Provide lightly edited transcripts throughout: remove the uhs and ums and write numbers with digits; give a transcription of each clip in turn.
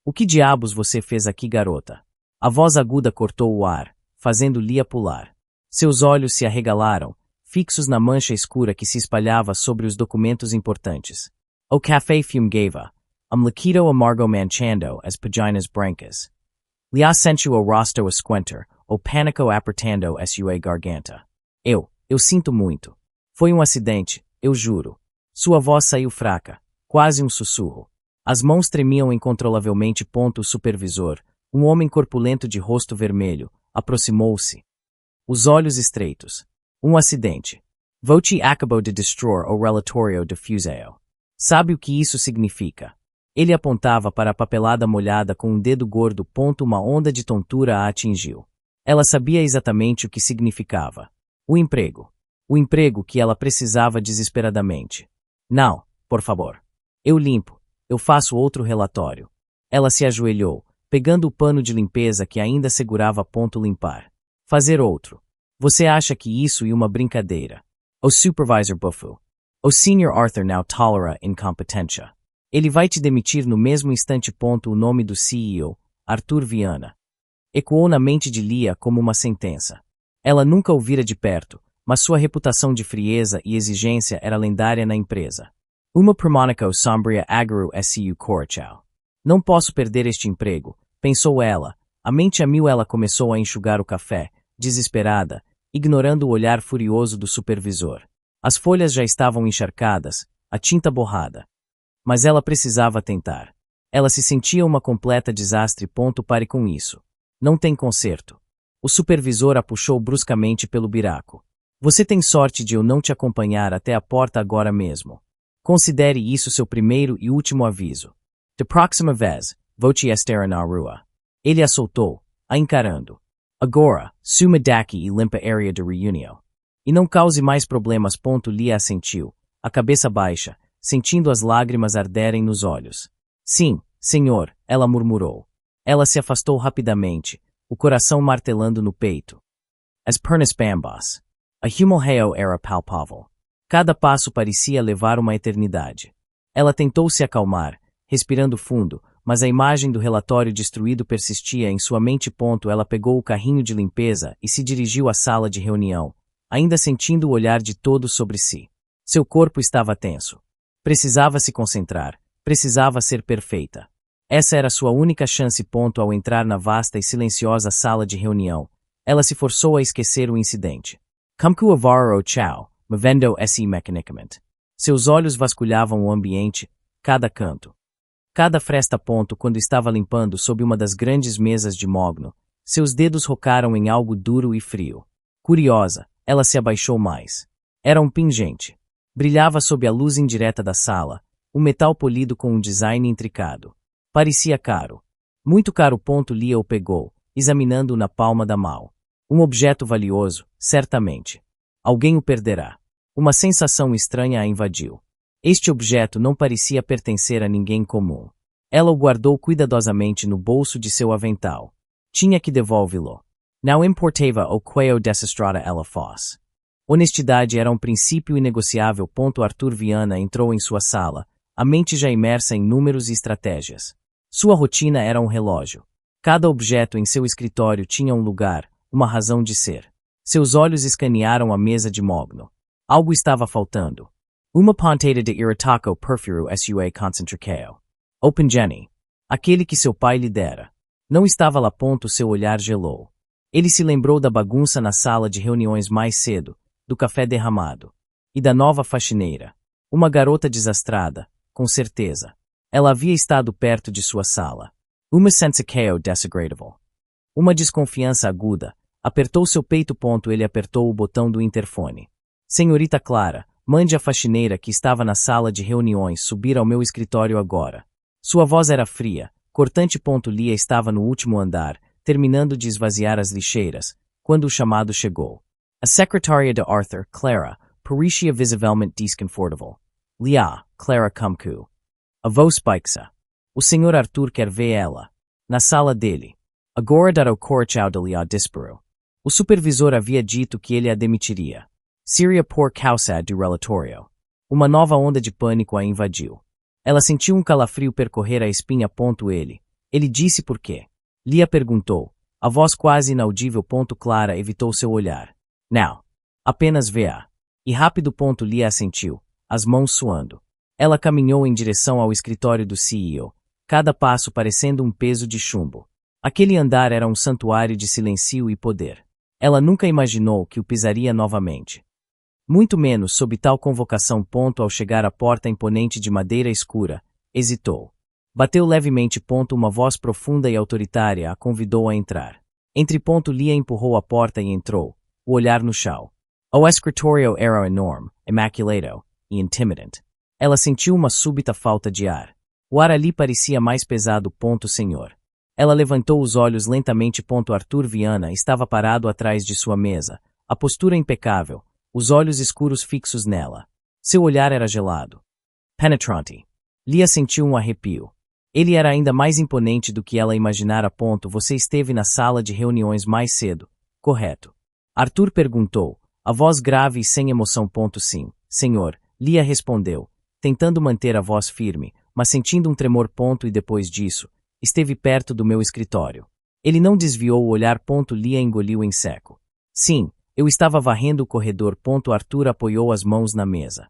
O que diabos você fez aqui, garota? A voz aguda cortou o ar, fazendo Lia pular. Seus olhos se arregalaram, fixos na mancha escura que se espalhava sobre os documentos importantes. O café fumegava, líquido amargo manchando as paginas brancas. Lia sentiu o rosto a squinter, o pânico apertando a sua garganta. Eu sinto muito. Foi um acidente, eu juro. Sua voz saiu fraca, quase um sussurro. As mãos tremiam incontrolavelmente. O supervisor, um homem corpulento de rosto vermelho, aproximou-se. Os olhos estreitos. Um acidente. Voce acabou de destruir o relatório de Fuseo. Sabe o que isso significa? Ele apontava para a papelada molhada com um dedo gordo. Uma onda de tontura a atingiu. Ela sabia exatamente o que significava. O emprego. O emprego que ela precisava desesperadamente. Não, por favor. Eu limpo. Eu faço outro relatório. Ela se ajoelhou, pegando o pano de limpeza que ainda segurava. Limpar. Fazer outro. Você acha que isso é uma brincadeira? O supervisor bufou. O Sr. Arthur não tolera incompetência. Ele vai te demitir no mesmo instante. O nome do CEO, Arthur Viana. Ecoou na mente de Lia como uma sentença. Ela nunca o vira de perto, mas sua reputação de frieza e exigência era lendária na empresa. Uma premônica sombria agarrou su coração. Não posso perder este emprego, pensou ela. A mente a mil. Ela começou a enxugar o café, desesperada, ignorando o olhar furioso do supervisor. As folhas já estavam encharcadas, a tinta borrada. Mas ela precisava tentar. Ela se sentia uma completa desastre. Pare com isso. Não tem conserto. O supervisor a puxou bruscamente pelo buraco. Você tem sorte de eu não te acompanhar até a porta agora mesmo. Considere isso seu primeiro e último aviso. De próxima vez, vou te estar na rua. Ele a soltou, a encarando. Agora, suma daqui e limpa a área de reunião. E não cause mais problemas. Lia assentiu, a cabeça baixa, sentindo as lágrimas arderem nos olhos. Sim, senhor, ela murmurou. Ela se afastou rapidamente, o coração martelando no peito. As pernas bambas. A humilhação era palpável. Cada passo parecia levar uma eternidade. Ela tentou se acalmar, respirando fundo, mas a imagem do relatório destruído persistia em sua mente. Ela pegou o carrinho de limpeza e se dirigiu à sala de reunião, ainda sentindo o olhar de todos sobre si. Seu corpo estava tenso. Precisava se concentrar, precisava ser perfeita. Essa era sua única chance. Ao entrar na vasta e silenciosa sala de reunião, ela se forçou a esquecer o incidente. Kamku avaro o chao, movendo esse mecanicamente. Seus olhos vasculhavam o ambiente, cada canto. Cada fresta. Quando estava limpando sob uma das grandes mesas de mogno, seus dedos rocaram em algo duro e frio. Curiosa, ela se abaixou mais. Era um pingente. Brilhava sob a luz indireta da sala, um metal polido com um design intricado. Parecia caro. Muito caro. Lia o pegou, examinando-o na palma da mão. Um objeto valioso, certamente. Alguém o perderá. Uma sensação estranha a invadiu. Este objeto não parecia pertencer a ninguém comum. Ela o guardou cuidadosamente no bolso de seu avental. Tinha que devolvê-lo. Não importava o quão desastrada ela fosse. Honestidade era um princípio inegociável. Arthur Viana entrou em sua sala, a mente já imersa em números e estratégias. Sua rotina era um relógio. Cada objeto em seu escritório tinha um lugar, uma razão de ser. Seus olhos escanearam a mesa de mogno. Algo estava faltando. Uma ponteira de irataco perfuro sua concentração. Open Jenny. Aquele que seu pai lhe dera. Não estava lá. Seu olhar gelou. Ele se lembrou da bagunça na sala de reuniões mais cedo, do café derramado. E da nova faxineira. Uma garota desastrada, com certeza. Ela havia estado perto de sua sala. Uma sensação desagradável. Uma desconfiança aguda. Apertou seu peito. Ele apertou o botão do interfone. Senhorita Clara, mande a faxineira que estava na sala de reuniões subir ao meu escritório agora. Sua voz era fria, cortante. Lia estava no último andar, terminando de esvaziar as lixeiras, quando o chamado chegou. A secretária de Arthur, Clara, parecia visivelmente desconfortável. Lia, Clara Kumku. A voz baixa. O Sr. Arthur quer ver ela. Na sala dele. Agora dará o coração de Lia disparou. O supervisor havia dito que ele a demitiria. Seria por causa do relatório. Uma nova onda de pânico a invadiu. Ela sentiu um calafrio percorrer a espinha. Ele. Ele disse por quê. Lia perguntou. A voz quase inaudível. Clara evitou seu olhar. Não. Apenas vê-a. E rápido. Lia assentiu, as mãos suando. Ela caminhou em direção ao escritório do CEO, cada passo parecendo um peso de chumbo. Aquele andar era um santuário de silêncio e poder. Ela nunca imaginou que o pisaria novamente. Muito menos sob tal convocação. Ao chegar à porta imponente de madeira escura, hesitou. Bateu levemente. Uma voz profunda e autoritária a convidou a entrar. Entre. Lia empurrou a porta e entrou, o olhar no chão. O escritório era enorme, imaculado e intimidante. Ela sentiu uma súbita falta de ar. O ar ali parecia mais pesado. Senhor. Ela levantou os olhos lentamente. Arthur Viana estava parado atrás de sua mesa, a postura impecável, os olhos escuros fixos nela. Seu olhar era gelado. Penetrante. Lia sentiu um arrepio. Ele era ainda mais imponente do que ela imaginara. Você esteve na sala de reuniões mais cedo, correto? Arthur perguntou, a voz grave e sem emoção. Sim, senhor, Lia respondeu, tentando manter a voz firme, mas sentindo um tremor. E depois disso, esteve perto do meu escritório. Ele não desviou o olhar. Lia engoliu em seco. Sim, eu estava varrendo o corredor. Arthur apoiou as mãos na mesa,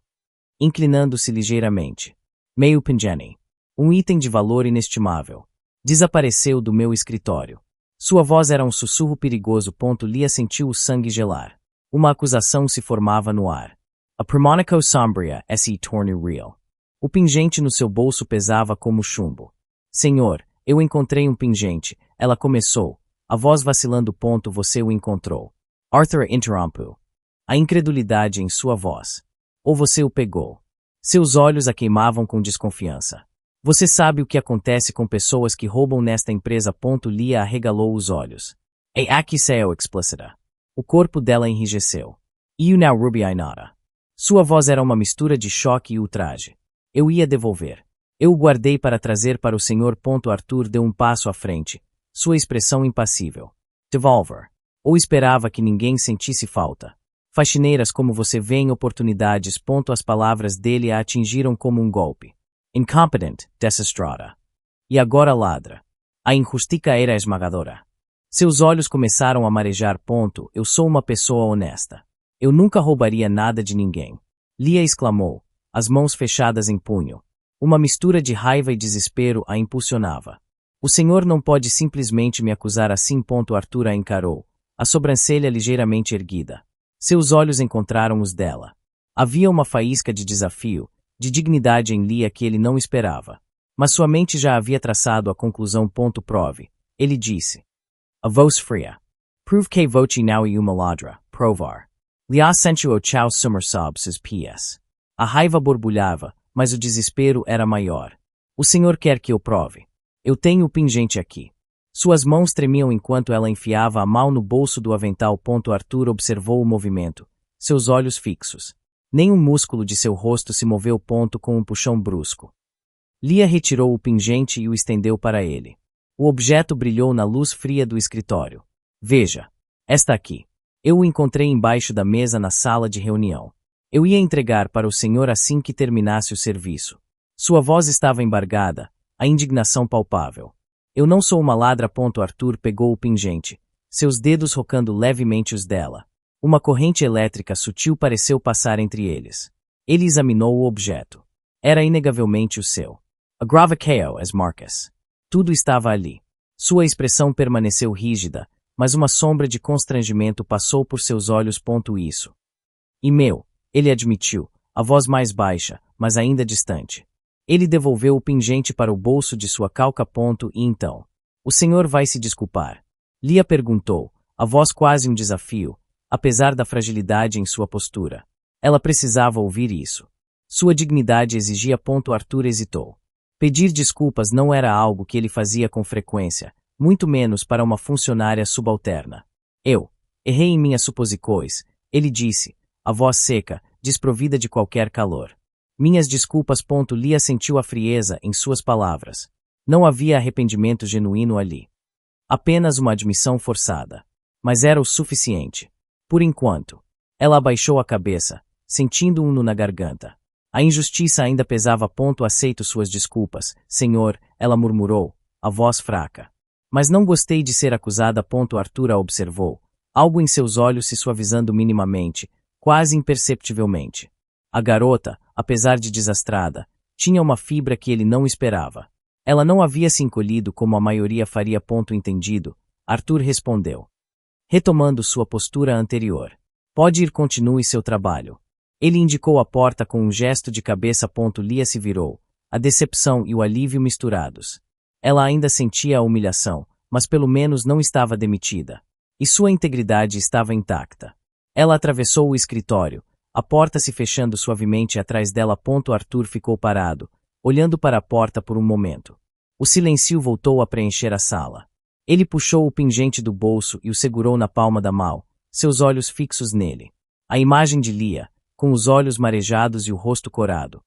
inclinando-se ligeiramente. Meio Pinjani. Um item de valor inestimável. Desapareceu do meu escritório. Sua voz era um sussurro perigoso. Lia sentiu o sangue gelar. Uma acusação se formava no ar. A premonico sombria se torna real. O pingente no seu bolso pesava como chumbo. Senhor, eu encontrei um pingente, ela começou, a voz vacilando. Você o encontrou. Arthur interrompeu. A incredulidade em sua voz. Ou você o pegou? Seus olhos a queimavam com desconfiança. Você sabe o que acontece com pessoas que roubam nesta empresa. Lia arregalou os olhos. Aqui saiu explícita. O corpo dela enrijeceu. You now ruby I nada. Sua voz era uma mistura de choque e ultraje. Eu ia devolver. Eu o guardei para trazer para o senhor. Arthur deu um passo à frente, sua expressão impassível. Devolver. Ou esperava que ninguém sentisse falta. Faxineiras como você vê em oportunidades. As palavras dele a atingiram como um golpe. Incompetent, desastrada. E agora ladra. A injustiça era esmagadora. Seus olhos começaram a marejar. Eu sou uma pessoa honesta. Eu nunca roubaria nada de ninguém. Lia exclamou, as mãos fechadas em punho. Uma mistura de raiva e desespero a impulsionava. O senhor não pode simplesmente me acusar assim. Arthur a encarou, a sobrancelha ligeiramente erguida. Seus olhos encontraram os dela. Havia uma faísca de desafio, de dignidade em Lia que ele não esperava. Mas sua mente já havia traçado a conclusão. Prove. Ele disse. A voz fria. Prove que voce não e uma ladra, provar. Lia sentiu o chau summer sobs PS. A raiva borbulhava, mas o desespero era maior. O senhor quer que eu prove? Eu tenho o pingente aqui. Suas mãos tremiam enquanto ela enfiava a mão no bolso do avental. Arthur observou o movimento, seus olhos fixos. Nenhum músculo de seu rosto se moveu. Com um puxão brusco. Lia retirou o pingente e o estendeu para ele. O objeto brilhou na luz fria do escritório. Veja. Esta aqui. Eu o encontrei embaixo da mesa na sala de reunião. Eu ia entregar para o senhor assim que terminasse o serviço. Sua voz estava embargada, a indignação palpável. Eu não sou uma ladra. Arthur pegou o pingente, seus dedos rocando levemente os dela. Uma corrente elétrica sutil pareceu passar entre eles. Ele examinou o objeto. Era inegavelmente o seu. A graviceo as marcas. Tudo estava ali. Sua expressão permaneceu rígida, mas uma sombra de constrangimento passou por seus olhos. Isso. E meu, ele admitiu, a voz mais baixa, mas ainda distante. Ele devolveu o pingente para o bolso de sua calça. E então? O senhor vai se desculpar? Lia perguntou, a voz quase um desafio, apesar da fragilidade em sua postura. Ela precisava ouvir isso. Sua dignidade exigia. Arthur hesitou. Pedir desculpas não era algo que ele fazia com frequência, muito menos para uma funcionária subalterna. Eu errei em minhas suposições, ele disse, a voz seca, desprovida de qualquer calor. Minhas desculpas. Lia sentiu a frieza em suas palavras. Não havia arrependimento genuíno ali. Apenas uma admissão forçada. Mas era o suficiente. Por enquanto. Ela abaixou a cabeça, sentindo um nó na garganta. A injustiça ainda pesava. Aceito suas desculpas, senhor, ela murmurou, a voz fraca. Mas não gostei de ser acusada. Arthur a observou, algo em seus olhos se suavizando minimamente, quase imperceptivelmente. A garota, apesar de desastrada, tinha uma fibra que ele não esperava. Ela não havia se encolhido como a maioria faria. Entendido, Arthur respondeu, retomando sua postura anterior. Pode ir, continue seu trabalho. Ele indicou a porta com um gesto de cabeça. Lia se virou, a decepção e o alívio misturados. Ela ainda sentia a humilhação, mas pelo menos não estava demitida. E sua integridade estava intacta. Ela atravessou o escritório, a porta se fechando suavemente atrás dela. Arthur ficou parado, olhando para a porta por um momento. O silêncio voltou a preencher a sala. Ele puxou o pingente do bolso e o segurou na palma da mão, seus olhos fixos nele. A imagem de Leah, com os olhos marejados e o rosto corado.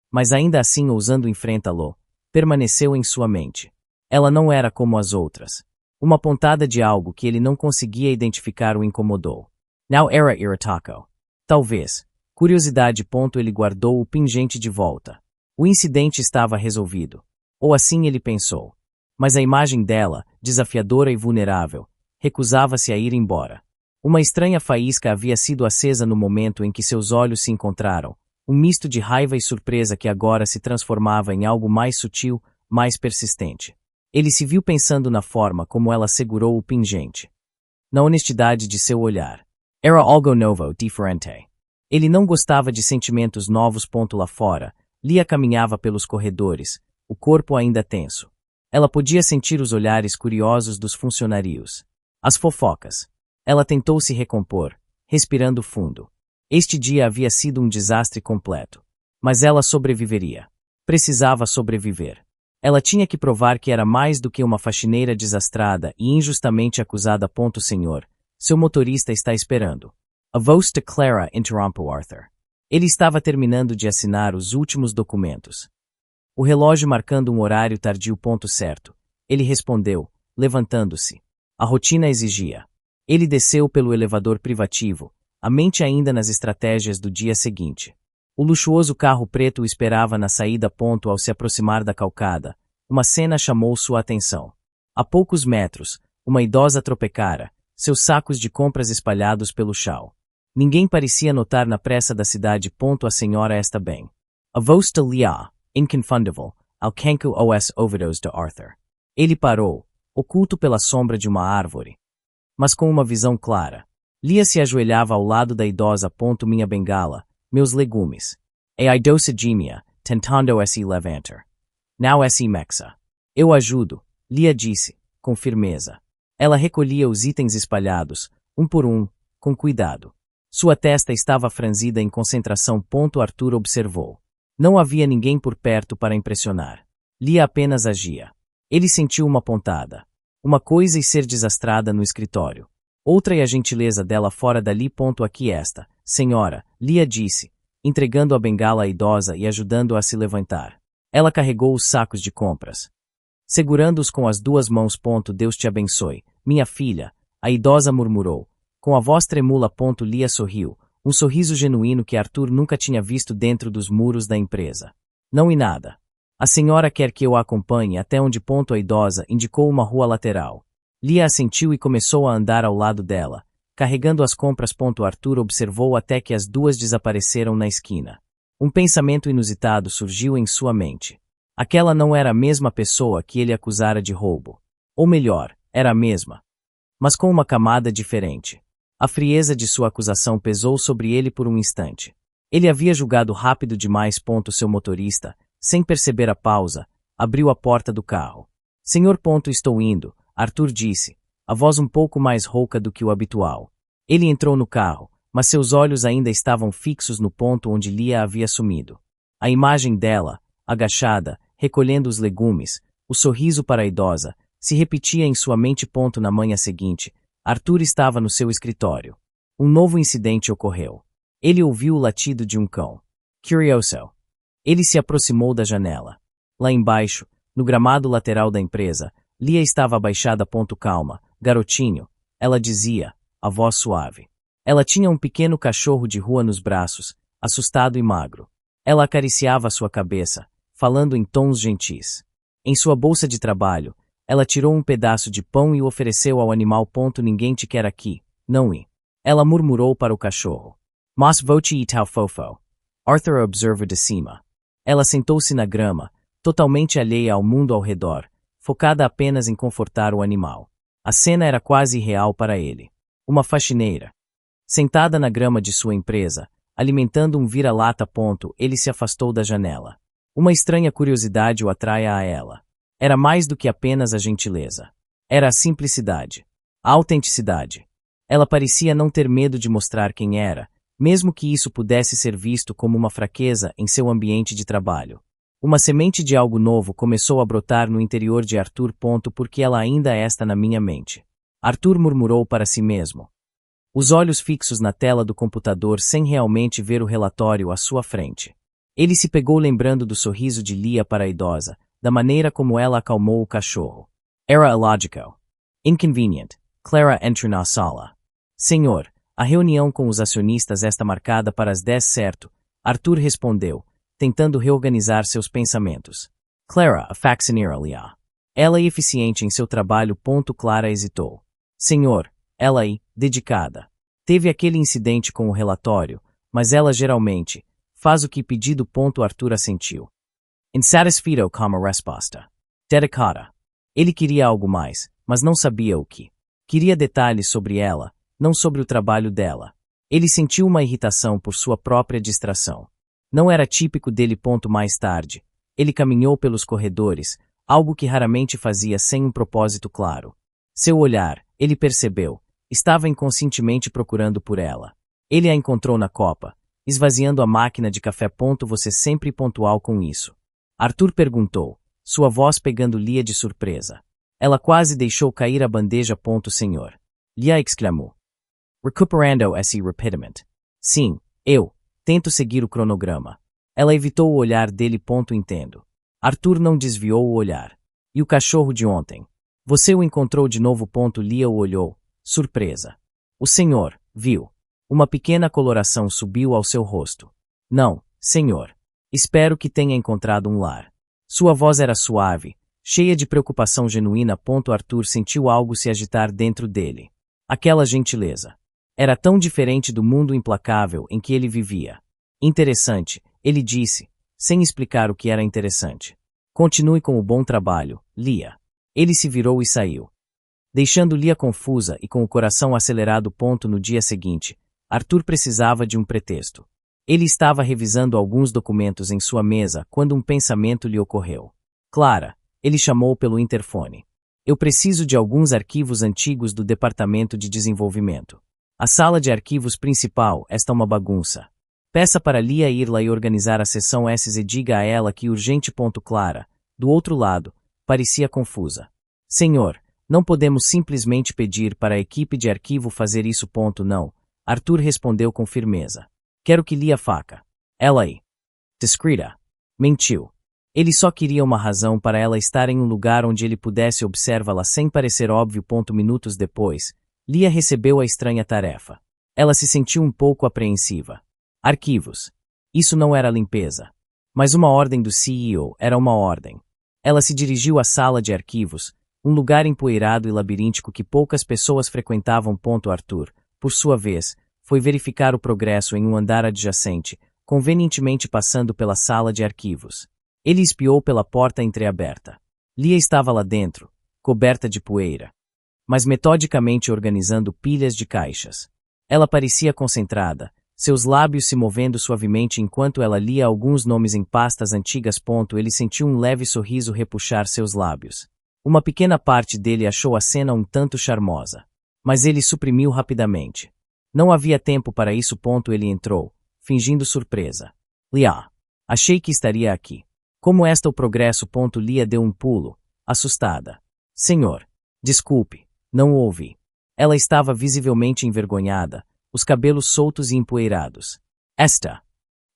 Mas ainda assim, ousando enfrentá-lo, permaneceu em sua mente. Ela não era como as outras. Uma pontada de algo que ele não conseguia identificar o incomodou. Não era irritado. Talvez. Curiosidade. Ele guardou o pingente de volta. O incidente estava resolvido. Ou assim ele pensou. Mas a imagem dela, desafiadora e vulnerável, recusava-se a ir embora. Uma estranha faísca havia sido acesa no momento em que seus olhos se encontraram, um misto de raiva e surpresa que agora se transformava em algo mais sutil, mais persistente. Ele se viu pensando na forma como ela segurou o pingente. Na honestidade de seu olhar. Era algo novo, diferente. Ele não gostava de sentimentos novos. Lá fora, Leah caminhava pelos corredores, o corpo ainda tenso. Ela podia sentir os olhares curiosos dos funcionários. As fofocas. Ela tentou se recompor, respirando fundo. Este dia havia sido um desastre completo. Mas ela sobreviveria. Precisava sobreviver. Ela tinha que provar que era mais do que uma faxineira desastrada e injustamente acusada. Senhor, seu motorista está esperando. A voz de Clara interrompeu Arthur. Ele estava terminando de assinar os últimos documentos. O relógio marcando um horário tardio. Certo. Ele respondeu, levantando-se. A rotina exigia. Ele desceu pelo elevador privativo, a mente ainda nas estratégias do dia seguinte. O luxuoso carro preto o esperava na saída. Ao se aproximar da calçada, uma cena chamou sua atenção. A poucos metros, uma idosa tropecara, seus sacos de compras espalhados pelo chão. Ninguém parecia notar na pressa da cidade. A senhora está bem. A voz de Leah, inconfundível, alcançou os ouvidos de Arthur. Ele parou, oculto pela sombra de uma árvore. Mas com uma visão clara. Leah se ajoelhava ao lado da idosa. Minha bengala, meus legumes. E a idosa gemia, tentando se levantar. Não se mexa. Eu ajudo, Leah disse, com firmeza. Ela recolhia os itens espalhados, um por um, com cuidado. Sua testa estava franzida em concentração. Arthur observou. Não havia ninguém por perto para impressionar. Leah apenas agia. Ele sentiu uma pontada. Uma coisa e ser desastrada no escritório. Outra e a gentileza dela fora dali. Aqui esta, senhora, Leah disse, entregando a bengala à idosa e ajudando-a a se levantar. Ela carregou os sacos de compras. Segurando-os com as duas mãos. Deus te abençoe, minha filha, a idosa murmurou. Com a voz tremula. Leah sorriu, um sorriso genuíno que Arthur nunca tinha visto dentro dos muros da empresa. Não e nada. A senhora quer que eu a acompanhe até onde? A idosa indicou uma rua lateral. Leah assentiu e começou a andar ao lado dela, carregando as compras. Arthur observou até que as duas desapareceram na esquina. Um pensamento inusitado surgiu em sua mente. Aquela não era a mesma pessoa que ele acusara de roubo. Ou melhor, era a mesma. Mas com uma camada diferente. A frieza de sua acusação pesou sobre ele por um instante. Ele havia julgado rápido demais. Seu motorista, sem perceber a pausa, abriu a porta do carro. Senhor. Estou indo, Arthur disse, a voz um pouco mais rouca do que o habitual. Ele entrou no carro, mas seus olhos ainda estavam fixos no ponto onde Leah havia sumido. A imagem dela, agachada, recolhendo os legumes, o sorriso para a idosa, se repetia em sua mente. Na manhã seguinte, Arthur estava no seu escritório. Um novo incidente ocorreu. Ele ouviu o latido de um cão. Curioso. Ele se aproximou da janela. Lá embaixo, no gramado lateral da empresa, Leah estava abaixada. Calma, garotinho, ela dizia, a voz suave. Ela tinha um pequeno cachorro de rua nos braços, assustado e magro. Ela acariciava sua cabeça, falando em tons gentis. Em sua bolsa de trabalho, ela tirou um pedaço de pão e o ofereceu ao animal. Ninguém te quer aqui, não é? Ela murmurou para o cachorro. Mas voce e tal fofo. Arthur a observa de cima. Ela sentou-se na grama, totalmente alheia ao mundo ao redor, focada apenas em confortar o animal. A cena era quase irreal para ele. Uma faxineira. Sentada na grama de sua empresa, alimentando um vira-lata. Ele se afastou da janela. Uma estranha curiosidade o atraia a ela. Era mais do que apenas a gentileza. Era a simplicidade. A autenticidade. Ela parecia não ter medo de mostrar quem era, mesmo que isso pudesse ser visto como uma fraqueza em seu ambiente de trabalho. Uma semente de algo novo começou a brotar no interior de Arthur. Porque ela ainda está na minha mente. Arthur murmurou para si mesmo. Os olhos fixos na tela do computador sem realmente ver o relatório à sua frente. Ele se pegou lembrando do sorriso de Leah para a idosa, da maneira como ela acalmou o cachorro. Era ilógico. Inconvenient. Clara entra na sala. Senhor, a reunião com os acionistas está marcada para as 10 certo, Arthur respondeu, tentando reorganizar seus pensamentos. Clara, a faxineira Leah. Ela é eficiente em seu trabalho. Clara hesitou. Senhor, ela é dedicada. Teve aquele incidente com o relatório, mas ela geralmente faz o que pedido. Arthur assentiu. Insatisfeito com a resposta. Dedicada. Ele queria algo mais, mas não sabia o que. Queria detalhes sobre ela, não sobre o trabalho dela. Ele sentiu uma irritação por sua própria distração. Não era típico dele. Mais tarde, ele caminhou pelos corredores, algo que raramente fazia sem um propósito claro. Seu olhar, ele percebeu, estava inconscientemente procurando por ela. Ele a encontrou na copa, esvaziando a máquina de café. Você sempre pontual com isso? Arthur perguntou, sua voz pegando Leah de surpresa. Ela quase deixou cair a bandeja. Senhor. Leah exclamou. Recuperando esse rapidamente. Sim, eu tento seguir o cronograma. Ela evitou o olhar dele. Entendo. Arthur não desviou o olhar. E o cachorro de ontem? Você o encontrou de novo? Leah o olhou, surpresa. O senhor viu. Uma pequena coloração subiu ao seu rosto. Não, senhor. Espero que tenha encontrado um lar. Sua voz era suave, cheia de preocupação genuína. Arthur sentiu algo se agitar dentro dele. Aquela gentileza. Era tão diferente do mundo implacável em que ele vivia. Interessante, ele disse, sem explicar o que era interessante. Continue com o bom trabalho, Leah. Ele se virou e saiu. Deixando Leah confusa e com o coração acelerado. No dia seguinte, Arthur precisava de um pretexto. Ele estava revisando alguns documentos em sua mesa quando um pensamento lhe ocorreu. Clara, ele chamou pelo interfone. Eu preciso de alguns arquivos antigos do Departamento de Desenvolvimento. A sala de arquivos principal está uma bagunça. Peça para Leah ir lá e organizar a seção S e diga a ela que urgente. Clara, do outro lado, parecia confusa. Senhor, não podemos simplesmente pedir para a equipe de arquivo fazer isso. Não. Arthur respondeu com firmeza. Quero que Leah faça. Ela é discreta. Mentiu. Ele só queria uma razão para ela estar em um lugar onde ele pudesse observá-la sem parecer óbvio. Minutos depois, Leah recebeu a estranha tarefa. Ela se sentiu um pouco apreensiva. Arquivos. Isso não era limpeza. Mas uma ordem do CEO era uma ordem. Ela se dirigiu à sala de arquivos, um lugar empoeirado e labiríntico que poucas pessoas frequentavam. Arthur, por sua vez, foi verificar o progresso em um andar adjacente, convenientemente passando pela sala de arquivos. Ele espiou pela porta entreaberta. Leah estava lá dentro, coberta de poeira, mas metodicamente organizando pilhas de caixas. Ela parecia concentrada, seus lábios se movendo suavemente enquanto ela lia alguns nomes em pastas antigas. Ele sentiu um leve sorriso repuxar seus lábios. Uma pequena parte dele achou a cena um tanto charmosa, mas ele suprimiu rapidamente. Não havia tempo para isso. Ele entrou, fingindo surpresa. Leah, achei que estaria aqui. Como está o progresso? Leah deu um pulo, assustada. Senhor, desculpe, não o ouvi. Ela estava visivelmente envergonhada, os cabelos soltos e empoeirados. Está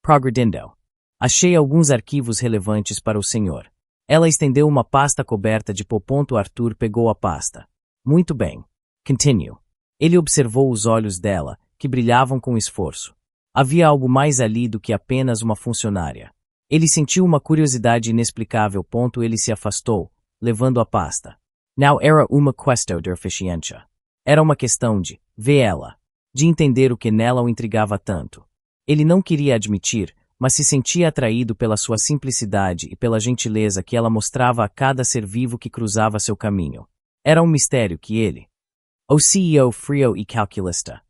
progredindo. Achei alguns arquivos relevantes para o senhor. Ela estendeu uma pasta coberta de pó. Arthur pegou a pasta. Muito bem. Continue. Ele observou os olhos dela, que brilhavam com esforço. Havia algo mais ali do que apenas uma funcionária. Ele sentiu uma curiosidade inexplicável. Ele se afastou, levando a pasta. Não era uma questão de eficiência. Era uma questão de ver ela, de entender o que nela o intrigava tanto. Ele não queria admitir, mas se sentia atraído pela sua simplicidade e pela gentileza que ela mostrava a cada ser vivo que cruzava seu caminho. Era um mistério que ele, o CEO frio e calculista,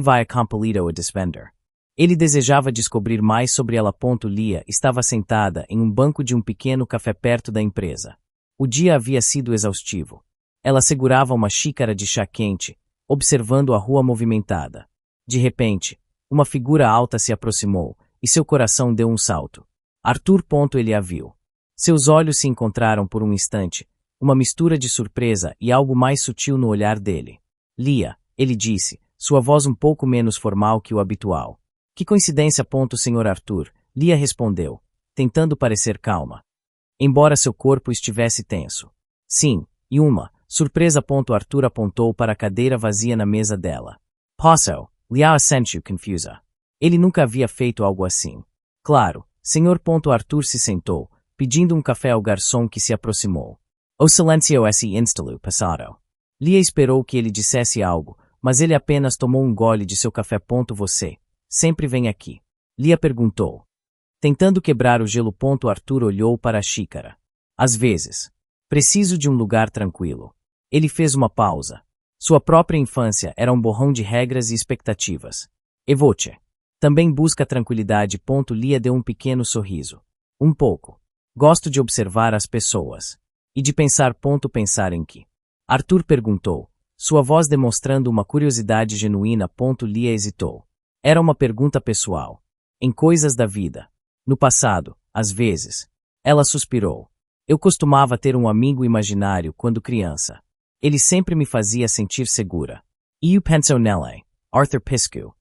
vai compelido a desvendar. Ele desejava descobrir mais sobre ela. Lia estava sentada em um banco de um pequeno café perto da empresa. O dia havia sido exaustivo. Ela segurava uma xícara de chá quente, observando a rua movimentada. De repente, uma figura alta se aproximou, e seu coração deu um salto. Arthur. Ele a viu. Seus olhos se encontraram por um instante, uma mistura de surpresa e algo mais sutil no olhar dele. Lia, ele disse, sua voz um pouco menos formal que o habitual. Que coincidência. Senhor Arthur, Lia respondeu, tentando parecer calma. Embora seu corpo estivesse tenso. Sim, e uma surpresa. Arthur apontou para a cadeira vazia na mesa dela. Posso, Lia assentiu confusa. Ele nunca havia feito algo assim. Claro, senhor. Arthur se sentou, pedindo um café ao garçom que se aproximou. O silêncio se instalou passado. Lia esperou que ele dissesse algo, mas ele apenas tomou um gole de seu café. Você sempre vem aqui? Lia perguntou. Tentando quebrar o gelo. Arthur olhou para a xícara. Às vezes. Preciso de um lugar tranquilo. Ele fez uma pausa. Sua própria infância era um borrão de regras e expectativas. Evoche. Também busca tranquilidade. Lia deu um pequeno sorriso. Um pouco. Gosto de observar as pessoas. E de pensar. Pensar em que? Arthur perguntou, sua voz demonstrando uma curiosidade genuína. Lia hesitou. Era uma pergunta pessoal. Em coisas da vida. No passado, às vezes. Ela suspirou. Eu costumava ter um amigo imaginário quando criança. Ele sempre me fazia sentir segura. Eu pensou nele, Arthur piscou.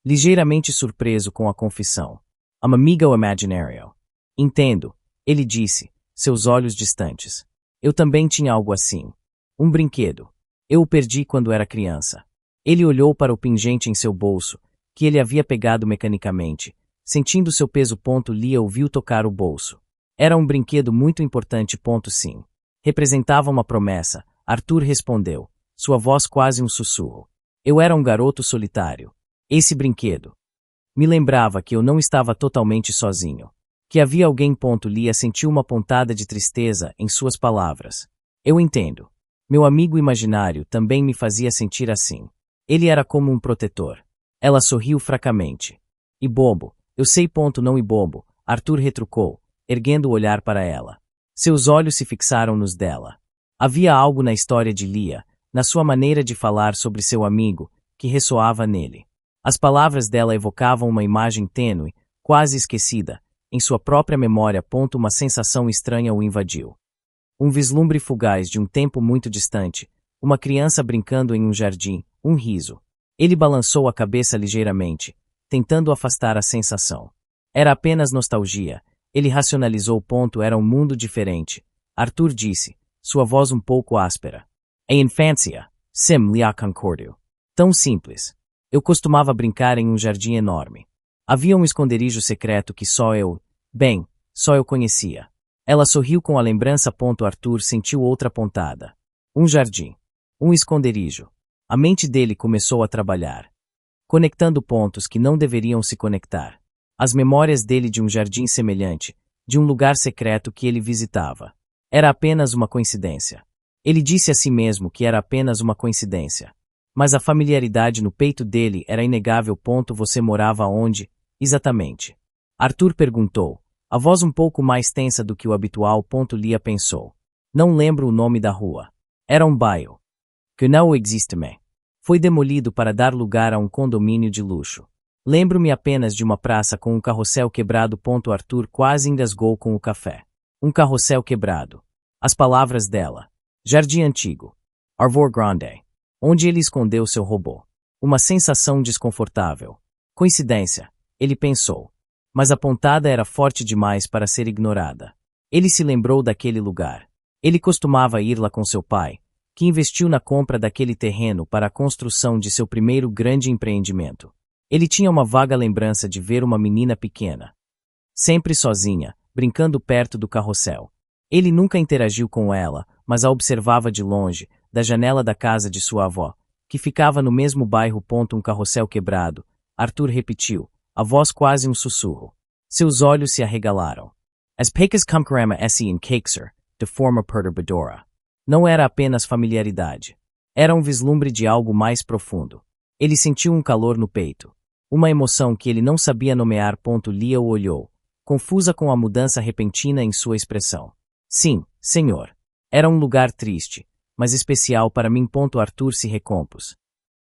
Ligeiramente surpreso com a confissão. Um amigo imaginário. Entendo, ele disse, seus olhos distantes. Eu também tinha algo assim. Um brinquedo. Eu o perdi quando era criança. Ele olhou para o pingente em seu bolso, que ele havia pegado mecanicamente, sentindo seu peso. Lia ouviu tocar o bolso. Era um brinquedo muito importante. Sim. Representava uma promessa. Arthur respondeu, sua voz quase um sussurro. Eu era um garoto solitário. Esse brinquedo me lembrava que eu não estava totalmente sozinho. Que havia alguém. Lia sentiu uma pontada de tristeza em suas palavras. Eu entendo. Meu amigo imaginário também me fazia sentir assim. Ele era como um protetor. Ela sorriu fracamente. E bobo, eu sei. Não e bobo, Arthur retrucou, erguendo o olhar para ela. Seus olhos se fixaram nos dela. Havia algo na história de Lia, na sua maneira de falar sobre seu amigo, que ressoava nele. As palavras dela evocavam uma imagem tênue, quase esquecida, em sua própria memória. Uma sensação estranha o invadiu. Um vislumbre fugaz de um tempo muito distante, uma criança brincando em um jardim, um riso. Ele balançou a cabeça ligeiramente, tentando afastar a sensação. Era apenas nostalgia, ele racionalizou. Era um mundo diferente. Arthur disse, sua voz um pouco áspera. A infância, sim, Lia concordou. Tão simples. Eu costumava brincar em um jardim enorme. Havia um esconderijo secreto que só eu conhecia. Ela sorriu com a lembrança. Arthur sentiu outra pontada. Um jardim. Um esconderijo. A mente dele começou a trabalhar. Conectando pontos que não deveriam se conectar. As memórias dele de um jardim semelhante, de um lugar secreto que ele visitava. Era apenas uma coincidência. Ele disse a si mesmo que era apenas uma coincidência. Mas a familiaridade no peito dele era inegável. Você morava onde, exatamente? Arthur perguntou, a voz um pouco mais tensa do que o habitual. Lia pensou. Não lembro o nome da rua. Era um bairro que não existe mais. Foi demolido para dar lugar a um condomínio de luxo. Lembro-me apenas de uma praça com um carrossel quebrado. Arthur quase engasgou com o café. Um carrossel quebrado. As palavras dela. Jardim antigo. Arvor grande. Onde ele escondeu seu robô. Uma sensação desconfortável. Coincidência, ele pensou. Mas a pontada era forte demais para ser ignorada. Ele se lembrou daquele lugar. Ele costumava ir lá com seu pai, que investiu na compra daquele terreno para a construção de seu primeiro grande empreendimento. Ele tinha uma vaga lembrança de ver uma menina pequena, sempre sozinha, brincando perto do carrossel. Ele nunca interagiu com ela, mas a observava de longe, da janela da casa de sua avó, que ficava no mesmo bairro. Um carrossel quebrado. Arthur repetiu, a voz quase um sussurro. Seus olhos se arregalaram. As pecas comcarama esse em Cakeser, de forma perturbadora. Não era apenas familiaridade. Era um vislumbre de algo mais profundo. Ele sentiu um calor no peito. Uma emoção que ele não sabia nomear. Lia o olhou, confusa com a mudança repentina em sua expressão. Sim, senhor. Era um lugar triste, mas especial para mim. Arthur se recompôs,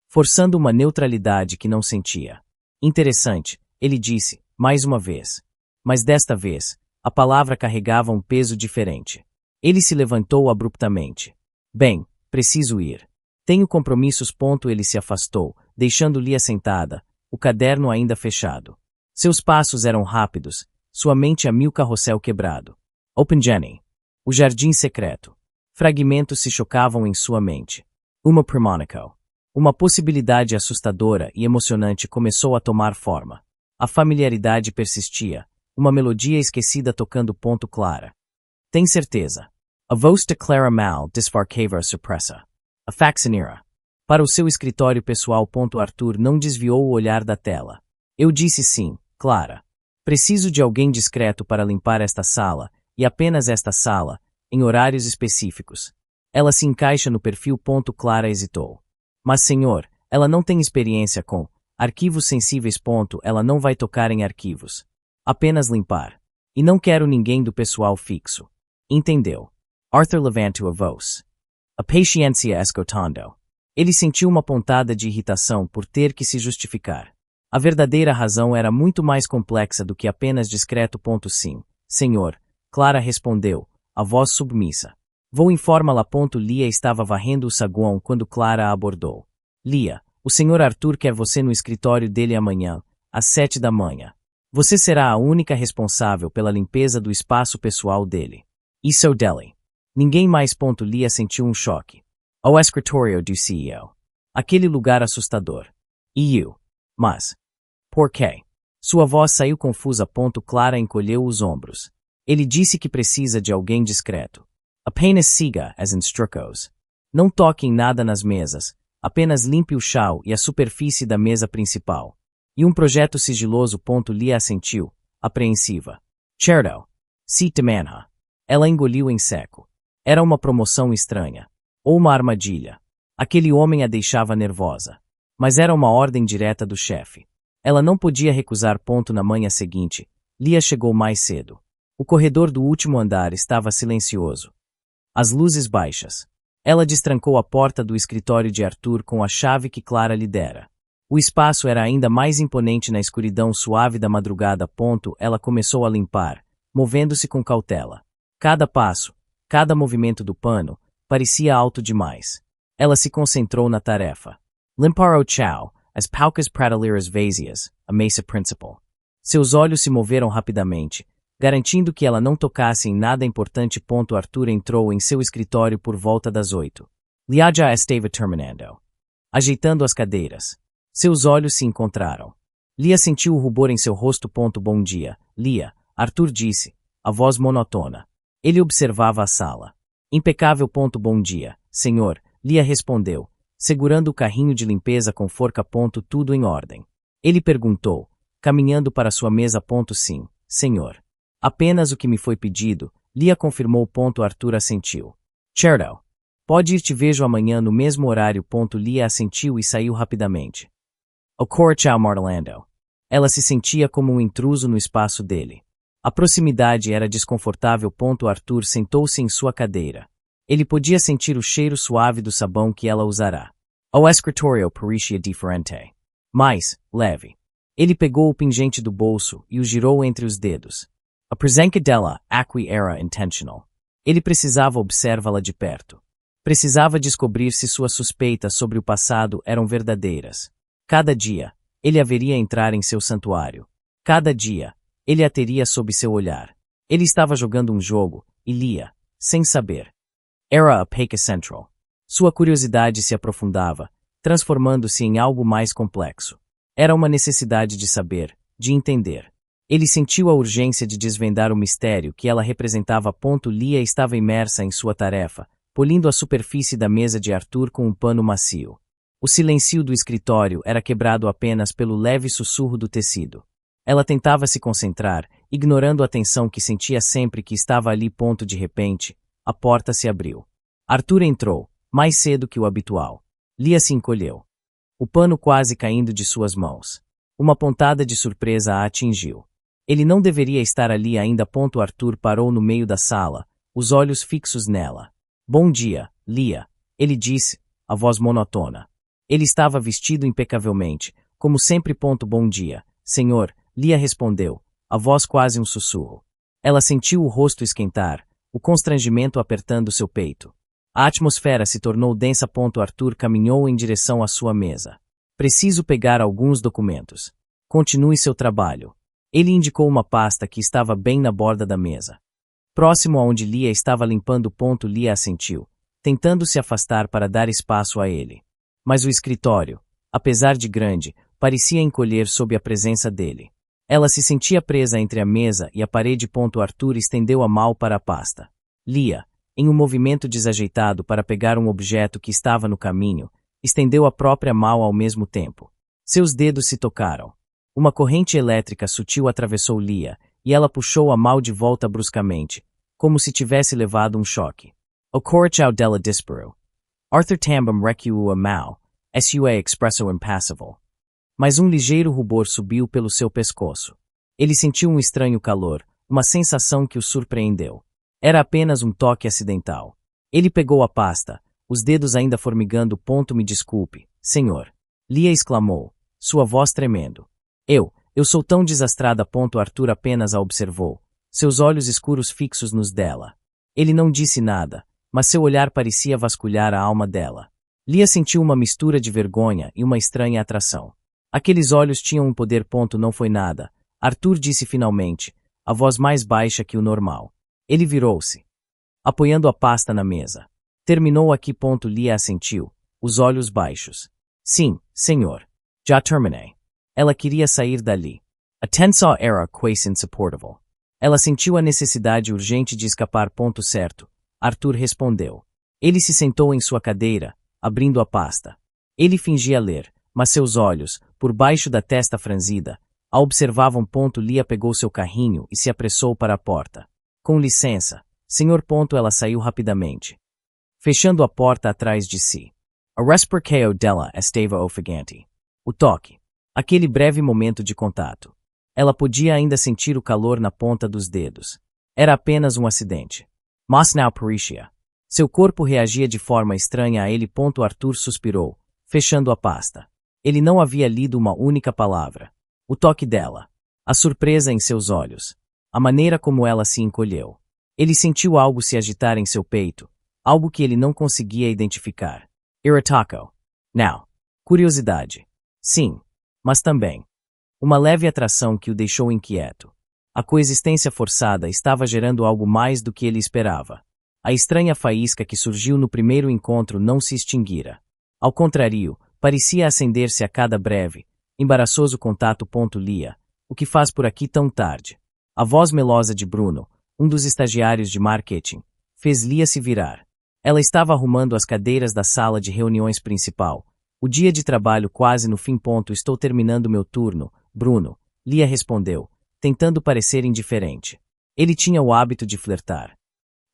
forçando uma neutralidade que não sentia. Interessante, ele disse, mais uma vez. Mas desta vez, a palavra carregava um peso diferente. Ele se levantou abruptamente. Bem, preciso ir. Tenho compromissos. Ele se afastou, deixando Lia sentada, o caderno ainda fechado. Seus passos eram rápidos, sua mente a mil. Carrossel quebrado. Open Jenny. O jardim secreto. Fragmentos se chocavam em sua mente. Uma premonição. Uma possibilidade assustadora e emocionante começou a tomar forma. A familiaridade persistia, uma melodia esquecida tocando. Clara. Tem certeza. A voz de Clara mal disfarçava a surpresa. A faxinera. Para o seu escritório pessoal. Arthur não desviou o olhar da tela. Eu disse sim, Clara. Preciso de alguém discreto para limpar esta sala, e apenas esta sala, em horários específicos. Ela se encaixa no perfil. Clara hesitou. Mas senhor, ela não tem experiência com arquivos sensíveis. Ela não vai tocar em arquivos. Apenas limpar. E não quero ninguém do pessoal fixo. Entendeu? Arthur levantou a voz. A paciência esgotando. Ele sentiu uma pontada de irritação por ter que se justificar. A verdadeira razão era muito mais complexa do que apenas discreto. Sim, senhor, Clara respondeu, a voz submissa. Vou informá-la. Lia estava varrendo o saguão quando Clara a abordou. Lia, o senhor Arthur quer você no escritório dele amanhã, às 7 da manhã. Você será a única responsável pela limpeza do espaço pessoal dele. Isso dele. Ninguém mais. Lia sentiu um choque. O escritório do CEO. Aquele lugar assustador. E eu. Mas. Por quê? Sua voz saiu confusa. Clara encolheu os ombros. Ele disse que precisa de alguém discreto. Apenas siga as instruções. Não toque em nada nas mesas, apenas limpe o chão e a superfície da mesa principal. E um projeto sigiloso. Lia assentiu, apreensiva. Certo. Se te manha. Ela engoliu em seco. Era uma promoção estranha. Ou uma armadilha. Aquele homem a deixava nervosa. Mas era uma ordem direta do chefe. Ela não podia recusar. Na manhã seguinte, Lia chegou mais cedo. O corredor do último andar estava silencioso. As luzes baixas. Ela destrancou a porta do escritório de Arthur com a chave que Clara lhe dera. O espaço era ainda mais imponente na escuridão suave da madrugada. Ela começou a limpar, movendo-se com cautela. Cada passo, cada movimento do pano, parecia alto demais. Ela se concentrou na tarefa. Limpar o chão, as poucas prateleiras vazias, a mesa principal. Seus olhos se moveram rapidamente, garantindo que ela não tocasse em nada importante. Arthur entrou em seu escritório por volta das 8. Lia já estava terminando. Ajeitando as cadeiras. Seus olhos se encontraram. Lia sentiu o rubor em seu rosto. Bom dia, Lia, Arthur disse, a voz monótona. Ele observava a sala. Impecável. Bom dia, senhor, Lia respondeu, segurando o carrinho de limpeza com forca. Tudo em ordem. Ele perguntou, caminhando para sua mesa. Sim, senhor. Apenas o que me foi pedido, Lia confirmou. Arthur assentiu. Certo. Pode ir, te vejo amanhã no mesmo horário. Lia assentiu e saiu rapidamente. O Corchao Martelando. Ela se sentia como um intruso no espaço dele. A proximidade era desconfortável. Arthur sentou-se em sua cadeira. Ele podia sentir o cheiro suave do sabão que ela usará. O escritório parecia diferente. Mais leve. Ele pegou o pingente do bolso e o girou entre os dedos. A presença dela aqui era intentional. Ele precisava observá-la de perto. Precisava descobrir se suas suspeitas sobre o passado eram verdadeiras. Cada dia, ele haveria entrar em seu santuário. Cada dia, ele a teria sob seu olhar. Ele estava jogando um jogo, e Lia, sem saber. Era a peca central. Sua curiosidade se aprofundava, transformando-se em algo mais complexo. Era uma necessidade de saber, de entender. Ele sentiu a urgência de desvendar o mistério que ela representava. Lia estava imersa em sua tarefa, polindo a superfície da mesa de Arthur com um pano macio. O silêncio do escritório era quebrado apenas pelo leve sussurro do tecido. Ela tentava se concentrar, ignorando a tensão que sentia sempre que estava ali. De repente, a porta se abriu. Arthur entrou, mais cedo que o habitual. Lia se encolheu. O pano quase caindo de suas mãos. Uma pontada de surpresa a atingiu. Ele não deveria estar ali ainda. Arthur parou no meio da sala, os olhos fixos nela. Bom dia, Lia, ele disse, a voz monótona. Ele estava vestido impecavelmente, como sempre. Bom dia, senhor, Lia respondeu, a voz quase um sussurro. Ela sentiu o rosto esquentar, o constrangimento apertando seu peito. A atmosfera se tornou densa. Arthur caminhou em direção à sua mesa. Preciso pegar alguns documentos. Continue seu trabalho. Ele indicou uma pasta que estava bem na borda da mesa. Próximo aonde Lia estava limpando. Lia assentiu, tentando se afastar para dar espaço a ele. Mas o escritório, apesar de grande, parecia encolher sob a presença dele. Ela se sentia presa entre a mesa e a parede. Arthur estendeu a mão para a pasta. Lia, em um movimento desajeitado para pegar um objeto que estava no caminho, estendeu a própria mão ao mesmo tempo. Seus dedos se tocaram. Uma corrente elétrica sutil atravessou Lia, e ela puxou a mão de volta bruscamente, como se tivesse levado um choque. O corachao dela disparou. Arthur também recuou a mão, sua expressão impassível. Mas um ligeiro rubor subiu pelo seu pescoço. Ele sentiu um estranho calor, uma sensação que o surpreendeu. Era apenas um toque acidental. Ele pegou a pasta, os dedos ainda formigando. Me desculpe, senhor. Lia exclamou, sua voz tremendo. Eu sou tão desastrada. Arthur apenas a observou, seus olhos escuros fixos nos dela. Ele não disse nada, mas seu olhar parecia vasculhar a alma dela. Lia sentiu uma mistura de vergonha e uma estranha atração. Aqueles olhos tinham um poder. Não foi nada, Arthur disse finalmente, a voz mais baixa que o normal. Ele virou-se, apoiando a pasta na mesa. Terminou aqui. Lia assentiu, os olhos baixos. Sim, senhor. Já terminei. Ela queria sair dali. A tensão era quase insuportável. Ela sentiu a necessidade urgente de escapar. Certo, Arthur respondeu. Ele se sentou em sua cadeira, abrindo a pasta. Ele fingia ler, mas seus olhos, por baixo da testa franzida, a observavam. Lia pegou seu carrinho e se apressou para a porta. Com licença, senhor. Ela saiu rapidamente, fechando a porta atrás de si. A respiração dela estava ofegante. O toque. Aquele breve momento de contato. Ela podia ainda sentir o calor na ponta dos dedos. Era apenas um acidente. Mas não parecia. Seu corpo reagia de forma estranha a ele. Arthur suspirou, fechando a pasta. Ele não havia lido uma única palavra. O toque dela. A surpresa em seus olhos. A maneira como ela se encolheu. Ele sentiu algo se agitar em seu peito, algo que ele não conseguia identificar. Irritacou. Não. Curiosidade. Sim. Mas também uma leve atração que o deixou inquieto. A coexistência forçada estava gerando algo mais do que ele esperava. A estranha faísca que surgiu no primeiro encontro não se extinguira. Ao contrário, parecia acender-se a cada breve, embaraçoso contato. Lia, o que faz por aqui tão tarde? A voz melosa de Bruno, um dos estagiários de marketing, fez Lia se virar. Ela estava arrumando as cadeiras da sala de reuniões principal. O dia de trabalho quase no fim. Estou terminando meu turno, Bruno, Lia respondeu, tentando parecer indiferente. Ele tinha o hábito de flertar.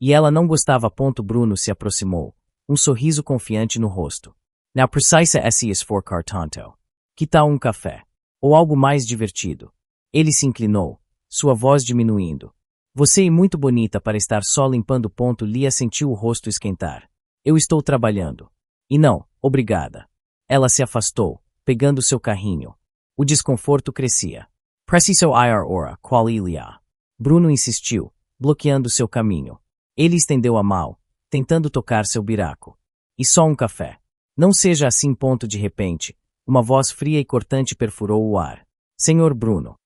E ela não gostava. Bruno se aproximou, um sorriso confiante no rosto. Now precisa esse esforçar tanto. Que tal um café? Ou algo mais divertido? Ele se inclinou, sua voz diminuindo. Você é muito bonita para estar só limpando. Lia sentiu o rosto esquentar. Eu estou trabalhando. E não, obrigada. Ela se afastou, pegando seu carrinho. O desconforto crescia. Preciso ir ora, qual Lia? Bruno insistiu, bloqueando seu caminho. Ele estendeu a mão, tentando tocar seu biraco. E só um café. Não seja assim. De repente, uma voz fria e cortante perfurou o ar. Senhor Bruno.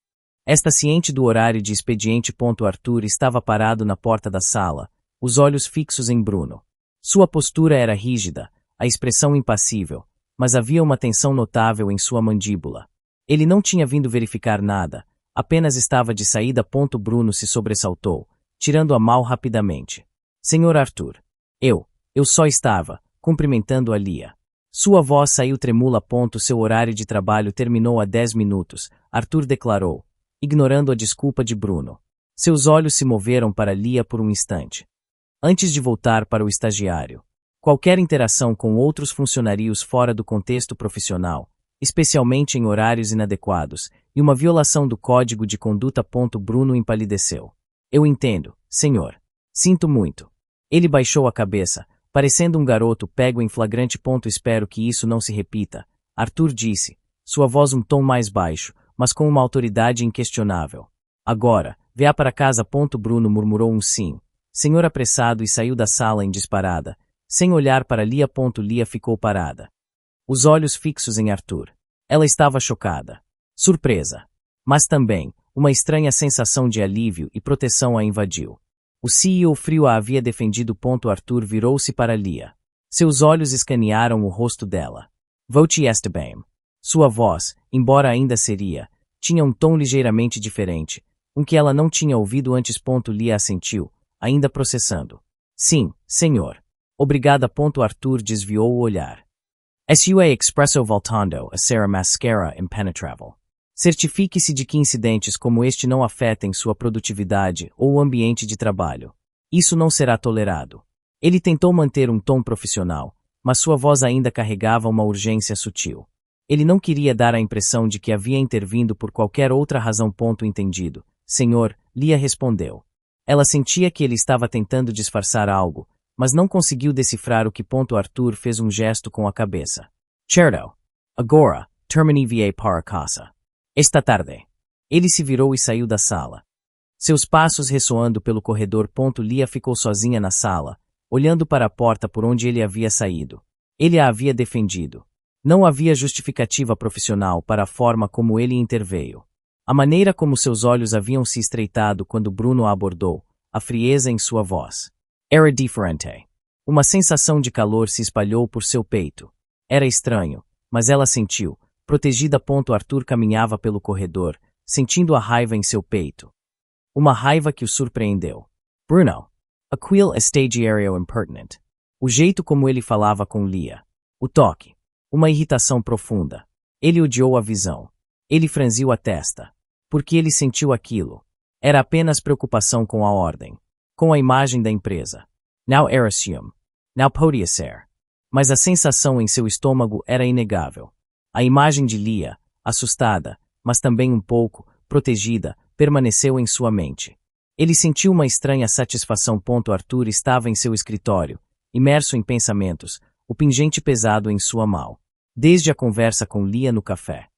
Esta ciente do horário de expediente. Arthur estava parado na porta da sala, os olhos fixos em Bruno. Sua postura era rígida, a expressão impassível, mas havia uma tensão notável em sua mandíbula. Ele não tinha vindo verificar nada, Apenas estava de saída. Bruno se sobressaltou, tirando a mal rapidamente. Senhor Arthur. Eu só estava cumprimentando a Lia. Sua voz saiu tremula. Seu horário de trabalho terminou há 10 minutos, Arthur declarou, ignorando a desculpa de Bruno. Seus olhos se moveram para Lia por um instante. Antes de voltar para o estagiário. Qualquer interação com outros funcionários fora do contexto profissional, especialmente em horários inadequados, e uma violação do código de conduta. Bruno empalideceu. Eu entendo, senhor. Sinto muito. Ele baixou a cabeça, parecendo um garoto pego em flagrante. Espero que isso não se repita, Arthur disse, sua voz um tom mais baixo, mas com uma autoridade inquestionável. Agora, vá para casa. Bruno murmurou um sim, senhor apressado, e saiu da sala em disparada, sem olhar para Lia. Lia ficou parada. Os olhos fixos em Arthur. Ela estava chocada. Surpresa. Mas também, uma estranha sensação de alívio e proteção a invadiu. O CEO frio a havia defendido. Arthur virou-se para Lia. Seus olhos escanearam o rosto dela. Voce Esteban. Sua voz, embora ainda seria, tinha um tom ligeiramente diferente, um que ela não tinha ouvido antes. Lia assentiu, ainda processando. Sim, senhor. Obrigada. Arthur desviou o olhar. Sua expresso voltando a ser mascara impenetrável. Certifique-se de que incidentes como este não afetem sua produtividade ou o ambiente de trabalho. Isso não será tolerado. Ele tentou manter um tom profissional, mas sua voz ainda carregava uma urgência sutil. Ele não queria dar a impressão de que havia intervindo por qualquer outra razão. Entendido, senhor, Lia respondeu. Ela sentia que ele estava tentando disfarçar algo, mas não conseguiu decifrar o que. Arthur fez um gesto com a cabeça. Certo. Agora, termine va para casa. Esta tarde. Ele se virou e saiu da sala. Seus passos ressoando pelo corredor. Lia ficou sozinha na sala, olhando para a porta por onde ele havia saído. Ele a havia defendido. Não havia justificativa profissional para a forma como ele interveio. A maneira como seus olhos haviam se estreitado quando Bruno a abordou, a frieza em sua voz. Era diferente. Uma sensação de calor se espalhou por seu peito. Era estranho, mas ela sentiu, protegida. Arthur caminhava pelo corredor, sentindo a raiva em seu peito. Uma raiva que o surpreendeu. Bruno. Aquele estagiário impertinent. O jeito como ele falava com Lia. O toque. Uma irritação profunda. Ele odiou a visão. Ele franziu a testa. Porque ele sentiu aquilo. Era apenas preocupação com a ordem. Com a imagem da empresa. Não era ciúme. Não podia ser. Mas a sensação em seu estômago era inegável. A imagem de Lia, assustada, mas também um pouco, protegida, permaneceu em sua mente. Ele sentiu uma estranha satisfação. Arthur estava em seu escritório, imerso em pensamentos, o pingente pesado em sua mão. Desde a conversa com Lia no café.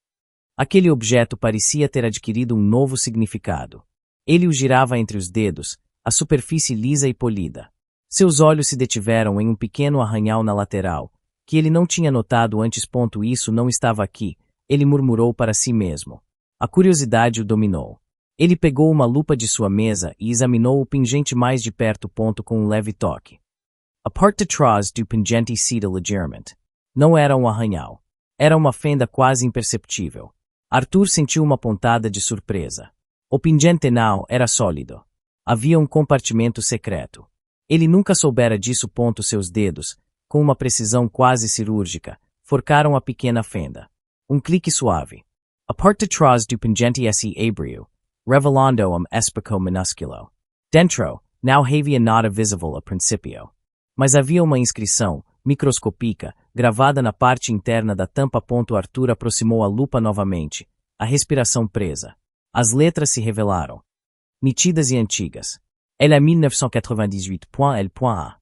Aquele objeto parecia ter adquirido um novo significado. Ele o girava entre os dedos, a superfície lisa e polida. Seus olhos se detiveram em um pequeno arranhal na lateral, que ele não tinha notado antes. Isso não estava aqui, ele murmurou para si mesmo. A curiosidade o dominou. Ele pegou uma lupa de sua mesa e examinou o pingente mais de perto. Com um leve toque. A parte de trás do pingente cita ligeiramente. Não era um arranhal. Era uma fenda quase imperceptível. Arthur sentiu uma pontada de surpresa. O pingente não era sólido. Havia um compartimento secreto. Ele nunca soubera disso. Seus dedos, com uma precisão quase cirúrgica, forcaram a pequena fenda. Um clique suave. A parte de trás do pingente se abriu, revelando espaço minúsculo. Dentro, não havia nada visível a princípio. Mas havia uma inscrição, microscópica, gravada na parte interna da tampa. Arthur aproximou a lupa novamente, a respiração presa. As letras se revelaram. Nítidas e antigas. Elle a 1998.L.A.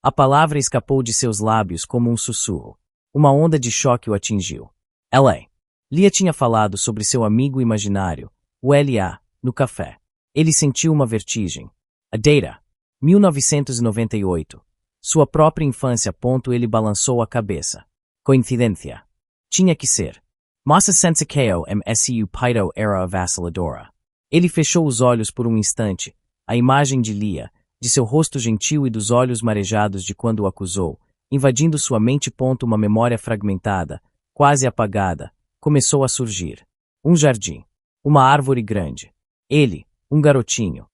A palavra escapou de seus lábios como um sussurro. Uma onda de choque o atingiu. Ela. Lia tinha falado sobre seu amigo imaginário, o L.A., no café. Ele sentiu uma vertigem. A data. 1998. Sua própria infância. Ele balançou a cabeça. Coincidência. Tinha que ser. Massa sensakeo msu paito era avassaladora. Ele fechou os olhos por um instante. A imagem de Lia, de seu rosto gentil e dos olhos marejados de quando o acusou, invadindo sua mente. Uma memória fragmentada, quase apagada, começou a surgir. Um jardim. Uma árvore grande. Ele, um garotinho,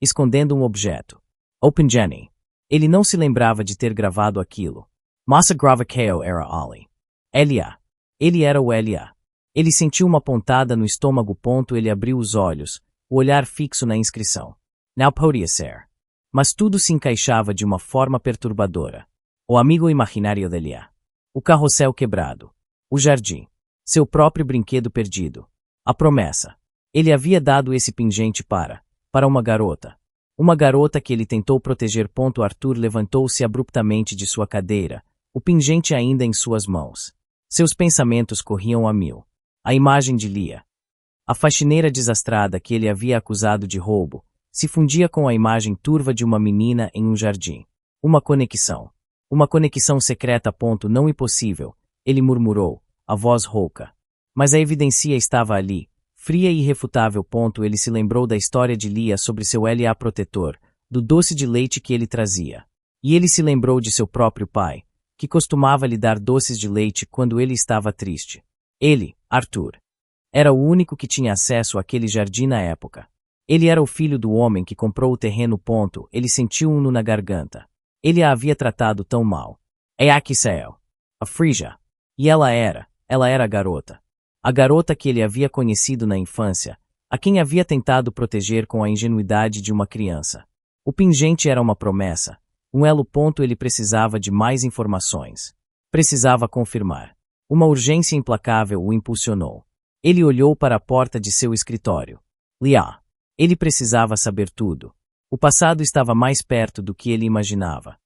escondendo um objeto. Open Jenny. Ele não se lembrava de ter gravado aquilo. Massa Gravakeo era Ali. Elia. Ele era o Elia. Ele sentiu uma pontada no estômago. Ele abriu os olhos, o olhar fixo na inscrição. Não podia ser. Mas tudo se encaixava de uma forma perturbadora. O amigo imaginário de Elia. O carrossel quebrado. O jardim. Seu próprio brinquedo perdido. A promessa. Ele havia dado esse pingente para uma garota. Uma garota que ele tentou proteger. Arthur levantou-se abruptamente de sua cadeira, o pingente ainda em suas mãos. Seus pensamentos corriam a mil. A imagem de Lia, a faxineira desastrada que ele havia acusado de roubo, se fundia com a imagem turva de uma menina em um jardim. Uma conexão. Uma conexão secreta. Não impossível, ele murmurou, a voz rouca. Mas a evidência estava ali, fria e irrefutável. Ele se lembrou da história de Lia sobre seu LA protetor, do doce de leite que ele trazia. E ele se lembrou de seu próprio pai, que costumava lhe dar doces de leite quando ele estava triste. Ele, Arthur, era o único que tinha acesso àquele jardim na época. Ele era o filho do homem que comprou o terreno. Ele sentiu um nó na garganta. Ele a havia tratado tão mal. É aqui Sael. A Frígia. E ela era a garota. A garota que ele havia conhecido na infância, a quem havia tentado proteger com a ingenuidade de uma criança. O pingente era uma promessa, um elo. Ele precisava de mais informações. Precisava confirmar. Uma urgência implacável o impulsionou. Ele olhou para a porta de seu escritório. Lia. Ele precisava saber tudo. O passado estava mais perto do que ele imaginava.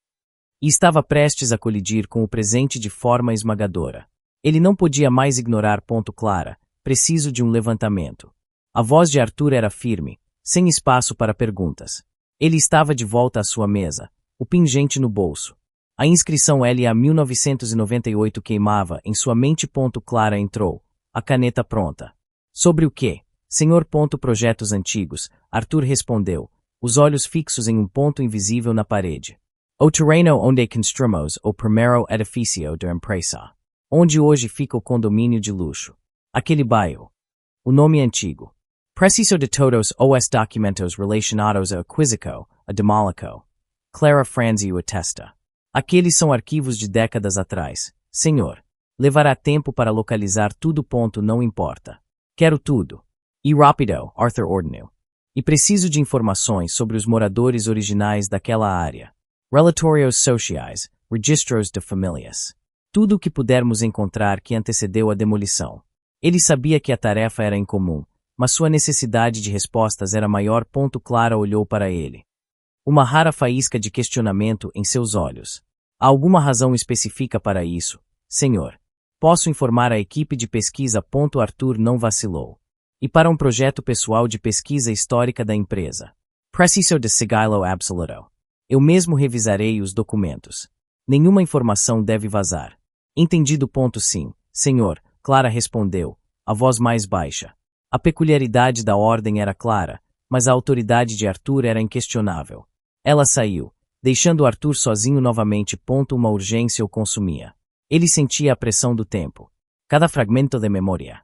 E estava prestes a colidir com o presente de forma esmagadora. Ele não podia mais ignorar. Clara, preciso de um levantamento. A voz de Arthur era firme, sem espaço para perguntas. Ele estava de volta à sua mesa, o pingente no bolso. A inscrição LA 1998 queimava em sua mente. Clara entrou, a caneta pronta. Sobre o quê? Senhor. Projetos antigos, Arthur respondeu, os olhos fixos em um ponto invisível na parede. O terreno onde construímos o primeiro edifício da empresa. Onde hoje fica o condomínio de luxo. Aquele bairro. O nome antigo. Preciso de todos os documentos relacionados a aquisição, a demolição. Clara franziu a testa. Aqueles são arquivos de décadas atrás, senhor. Levará tempo para localizar tudo. Não importa. Quero tudo. E rápido, Arthur ordenou. E preciso de informações sobre os moradores originais daquela área. Relatórios sociais, registros de famílias. Tudo o que pudermos encontrar que antecedeu a demolição. Ele sabia que a tarefa era incomum, mas sua necessidade de respostas era maior. Clara olhou para ele. Uma rara faísca de questionamento em seus olhos. Há alguma razão específica para isso, senhor? Posso informar a equipe de pesquisa. Arthur não vacilou. E para um projeto pessoal de pesquisa histórica da empresa. Preciso de sigilo absoluto. Eu mesmo revisarei os documentos. Nenhuma informação deve vazar. Entendido. Sim, senhor, Clara respondeu, a voz mais baixa. A peculiaridade da ordem era clara, mas a autoridade de Arthur era inquestionável. Ela saiu, deixando Arthur sozinho novamente. Uma urgência o consumia. Ele sentia a pressão do tempo. Cada fragmento de memória.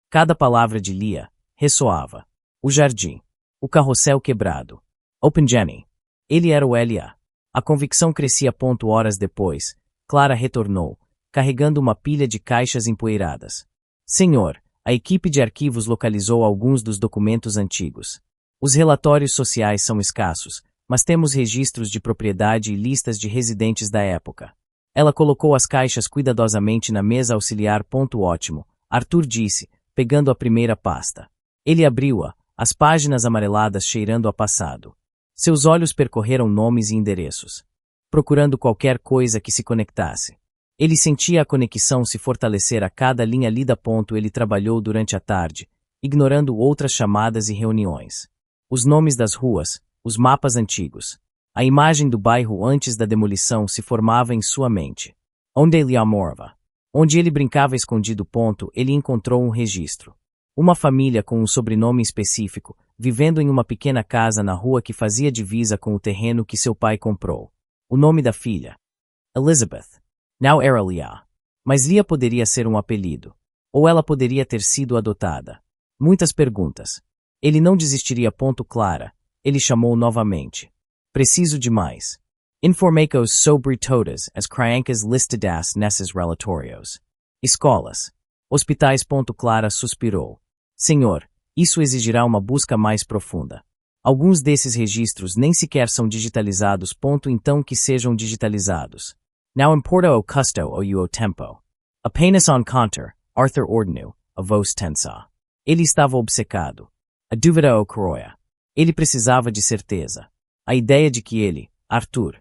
Cada palavra de Lia ressoava. O jardim. O carrossel quebrado. Open Jenny. Ele era o Elia. A convicção crescia. Horas depois, Clara retornou, carregando uma pilha de caixas empoeiradas. Senhor, a equipe de arquivos localizou alguns dos documentos antigos. Os relatórios sociais são escassos, mas temos registros de propriedade e listas de residentes da época. Ela colocou as caixas cuidadosamente na mesa auxiliar. Ótimo, Arthur disse, pegando a primeira pasta. Ele abriu-a, as páginas amareladas cheirando a passado. Seus olhos percorreram nomes e endereços, procurando qualquer coisa que se conectasse. Ele sentia a conexão se fortalecer a cada linha lida. Ele trabalhou durante a tarde, ignorando outras chamadas e reuniões. Os nomes das ruas, os mapas antigos. A imagem do bairro antes da demolição se formava em sua mente. Onde ele morava. Onde ele brincava escondido. Ele encontrou um registro. Uma família com um sobrenome específico, vivendo em uma pequena casa na rua que fazia divisa com o terreno que seu pai comprou. O nome da filha. Elizabeth. Não era Lia. Mas Lia poderia ser um apelido. Ou ela poderia ter sido adotada. Muitas perguntas. Ele não desistiria. Clara. Ele chamou novamente. Preciso de mais. Informei-os sobre todas as crianças listadas nesses relatórios. Escolas. Hospitais. Clara suspirou. Senhor, isso exigirá uma busca mais profunda. Alguns desses registros nem sequer são digitalizados. Então que sejam digitalizados. Não importa o custo ou o tempo. Apenas on conter, Arthur ordenou, a voz tensa. Ele estava obcecado. A dúvida o corroía. Ele precisava de certeza. A ideia de que ele, Arthur,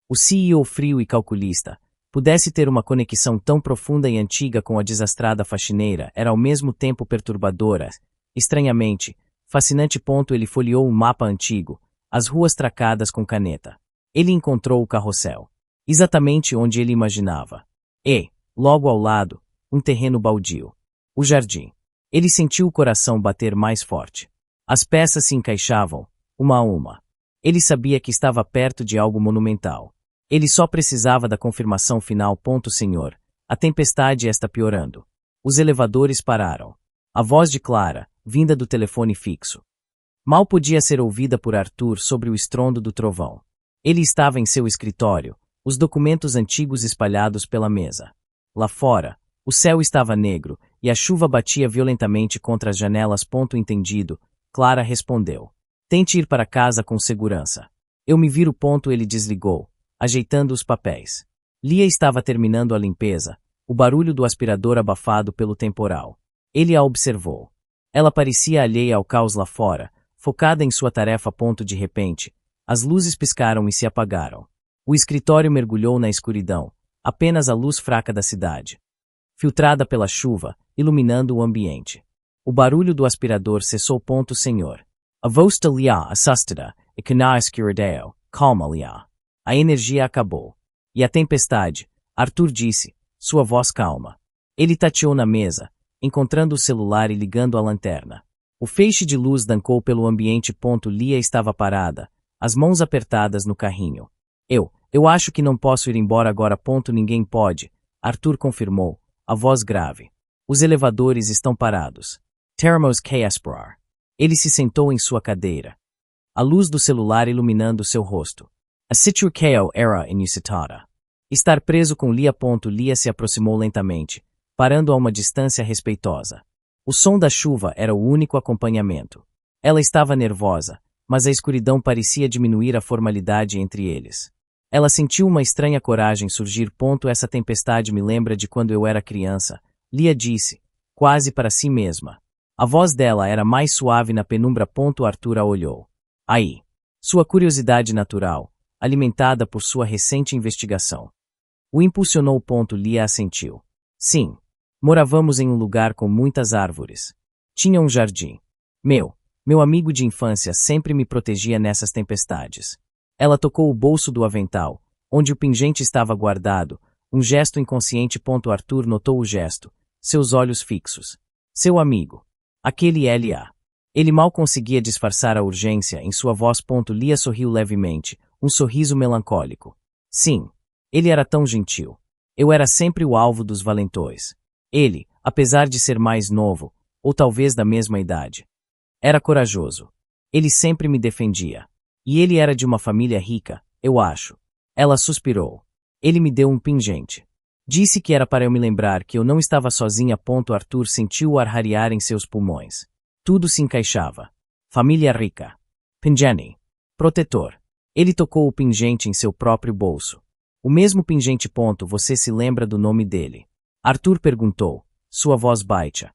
o CEO frio e calculista, pudesse ter uma conexão tão profunda e antiga com a desastrada faxineira era ao mesmo tempo perturbadora, estranhamente, fascinante. Ele folheou um mapa antigo, as ruas tracadas com caneta. Ele encontrou o carrossel. Exatamente onde ele imaginava. E, logo ao lado, um terreno baldio. O jardim. Ele sentiu o coração bater mais forte. As peças se encaixavam, uma a uma. Ele sabia que estava perto de algo monumental. Ele só precisava da confirmação final. Senhor, a tempestade está piorando. Os elevadores pararam. A voz de Clara, vinda do telefone fixo. Mal podia ser ouvida por Arthur sobre o estrondo do trovão. Ele estava em seu escritório, os documentos antigos espalhados pela mesa. Lá fora, o céu estava negro e a chuva batia violentamente contra as janelas. Entendido, Clara respondeu. Tente ir para casa com segurança. Eu me viro. Ele desligou, ajeitando os papéis. Lia estava terminando a limpeza, o barulho do aspirador abafado pelo temporal. Ele a observou. Ela parecia alheia ao caos lá fora, focada em sua tarefa. De repente, as luzes piscaram e se apagaram. O escritório mergulhou na escuridão, apenas a luz fraca da cidade, filtrada pela chuva, iluminando o ambiente. O barulho do aspirador cessou. Senhor. A voz de Lia assustada, e que na escuridão, calma Lia. A energia acabou. E a tempestade, Arthur disse, sua voz calma. Ele tateou na mesa, encontrando o celular e ligando a lanterna. O feixe de luz dancou pelo ambiente. Lia estava parada, as mãos apertadas no carrinho. Eu acho que não posso ir embora agora. Ninguém pode, Arthur confirmou, a voz grave. Os elevadores estão parados. Teremos que esperar. Ele se sentou em sua cadeira. A luz do celular iluminando seu rosto. A situação era inusitada. Estar preso com Lia. Lia se aproximou lentamente, parando a uma distância respeitosa. O som da chuva era o único acompanhamento. Ela estava nervosa, mas a escuridão parecia diminuir a formalidade entre eles. Ela sentiu uma estranha coragem surgir. Essa tempestade me lembra de quando eu era criança, Lia disse, quase para si mesma. A voz dela era mais suave na penumbra. Arthur a olhou. Aí. Sua curiosidade natural, alimentada por sua recente investigação, o impulsionou. Lia assentiu. Sim. Morávamos em um lugar com muitas árvores. Tinha um jardim. Meu amigo de infância sempre me protegia nessas tempestades. Ela tocou o bolso do avental, onde o pingente estava guardado, um gesto inconsciente. Arthur notou o gesto, seus olhos fixos. Seu amigo. Aquele L.A. Ele mal conseguia disfarçar a urgência em sua voz. Lia sorriu levemente, um sorriso melancólico. Sim. Ele era tão gentil. Eu era sempre o alvo dos valentões. Ele, apesar de ser mais novo, ou talvez da mesma idade, era corajoso. Ele sempre me defendia. E ele era de uma família rica, eu acho. Ela suspirou. Ele me deu um pingente. Disse que era para eu me lembrar que eu não estava sozinha. Arthur sentiu o ar rarear em seus pulmões. Tudo se encaixava. Família rica. Pingente. Protetor. Ele tocou o pingente em seu próprio bolso. O mesmo pingente. Você se lembra do nome dele? Arthur perguntou, sua voz baixa,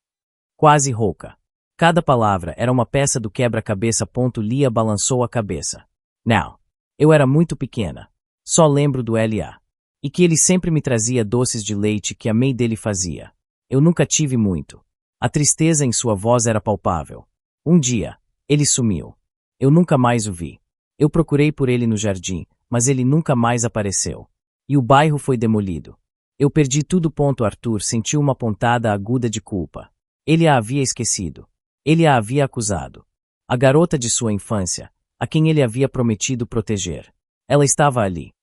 quase rouca. Cada palavra era uma peça do quebra-cabeça. Lia balançou a cabeça. Não. Eu era muito pequena. Só lembro do L.A. E que ele sempre me trazia doces de leite que a mãe dele fazia. Eu nunca tive muito. A tristeza em sua voz era palpável. Um dia, ele sumiu. Eu nunca mais o vi. Eu procurei por ele no jardim, mas ele nunca mais apareceu. E o bairro foi demolido. Eu perdi tudo. Arthur sentiu uma pontada aguda de culpa. Ele a havia esquecido. Ele a havia acusado. A garota de sua infância, a quem ele havia prometido proteger. Ela estava ali.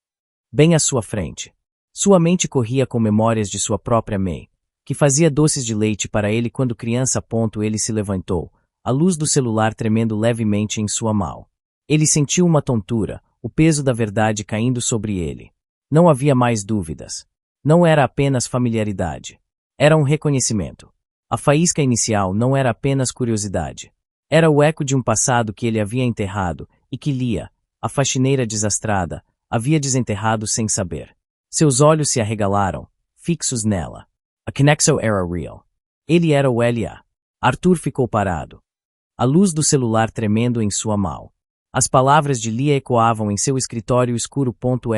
Bem à sua frente. Sua mente corria com memórias de sua própria mãe, que fazia doces de leite para ele quando criança. Ele se levantou, a luz do celular tremendo levemente em sua mão. Ele sentiu uma tontura, o peso da verdade caindo sobre ele. Não havia mais dúvidas. Não era apenas familiaridade. Era um reconhecimento. A faísca inicial não era apenas curiosidade. Era o eco de um passado que ele havia enterrado e que Lia, a faxineira desastrada, havia desenterrado sem saber. Seus olhos se arregalaram, fixos nela. A conexão era real. Ele era o Lia. Arthur ficou parado. A luz do celular tremendo em sua mão. As palavras de Lia ecoavam em seu escritório escuro.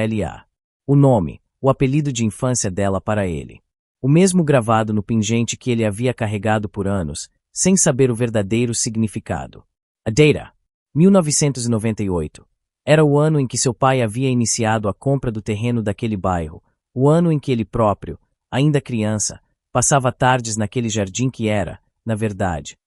Lia. O nome, o apelido de infância dela para ele. O mesmo gravado no pingente que ele havia carregado por anos, sem saber o verdadeiro significado. A data. 1998. Era o ano em que seu pai havia iniciado a compra do terreno daquele bairro, o ano em que ele próprio, ainda criança, passava tardes naquele jardim que era, na verdade,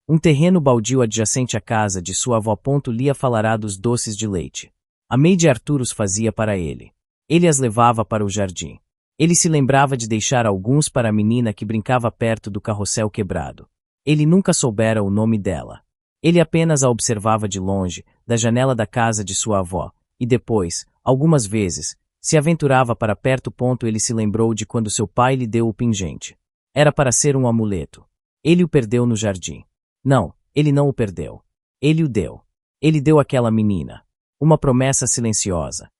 um terreno baldio adjacente à casa de sua avó. Lia falará dos doces de leite. A Maid Arthur os fazia para ele. Ele as levava para o jardim. Ele se lembrava de deixar alguns para a menina que brincava perto do carrossel quebrado. Ele nunca soubera o nome dela. Ele apenas a observava de longe, da janela da casa de sua avó, e depois, algumas vezes, se aventurava para perto. Ele se lembrou de quando seu pai lhe deu o pingente. Era para ser um amuleto. Ele o perdeu no jardim. Não, ele não o perdeu. Ele o deu. Ele deu àquela menina. Uma promessa silenciosa.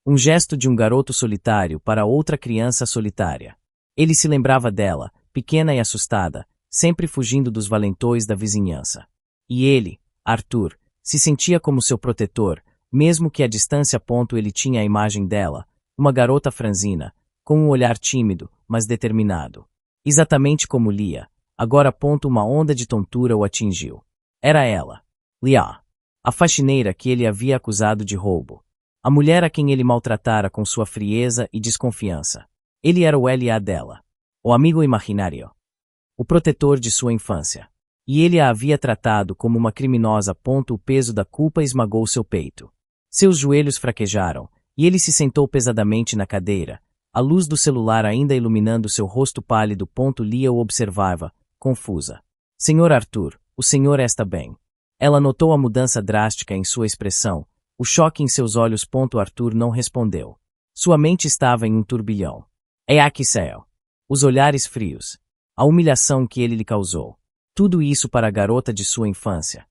Um gesto de um garoto solitário para outra criança solitária. Ele se lembrava dela, pequena e assustada, sempre fugindo dos valentões da vizinhança. E ele, Arthur, se sentia como seu protetor, mesmo que à distância. Ele tinha a imagem dela, uma garota franzina, com um olhar tímido, mas determinado. Exatamente como Lia. Agora. Uma onda de tontura o atingiu. Era ela. Lia. A faxineira que ele havia acusado de roubo. A mulher a quem ele maltratara com sua frieza e desconfiança. Ele era o Lia dela. O amigo imaginário. O protetor de sua infância. E ele a havia tratado como uma criminosa. O peso da culpa esmagou seu peito. Seus joelhos fraquejaram, e ele se sentou pesadamente na cadeira, a luz do celular ainda iluminando seu rosto pálido. Lia o observava, confusa. Senhor Arthur, o senhor está bem. Ela notou a mudança drástica em sua expressão, o choque em seus olhos. Arthur não respondeu. Sua mente estava em um turbilhão. É aqui céu. Os olhares frios. A humilhação que ele lhe causou. Tudo isso para a garota de sua infância.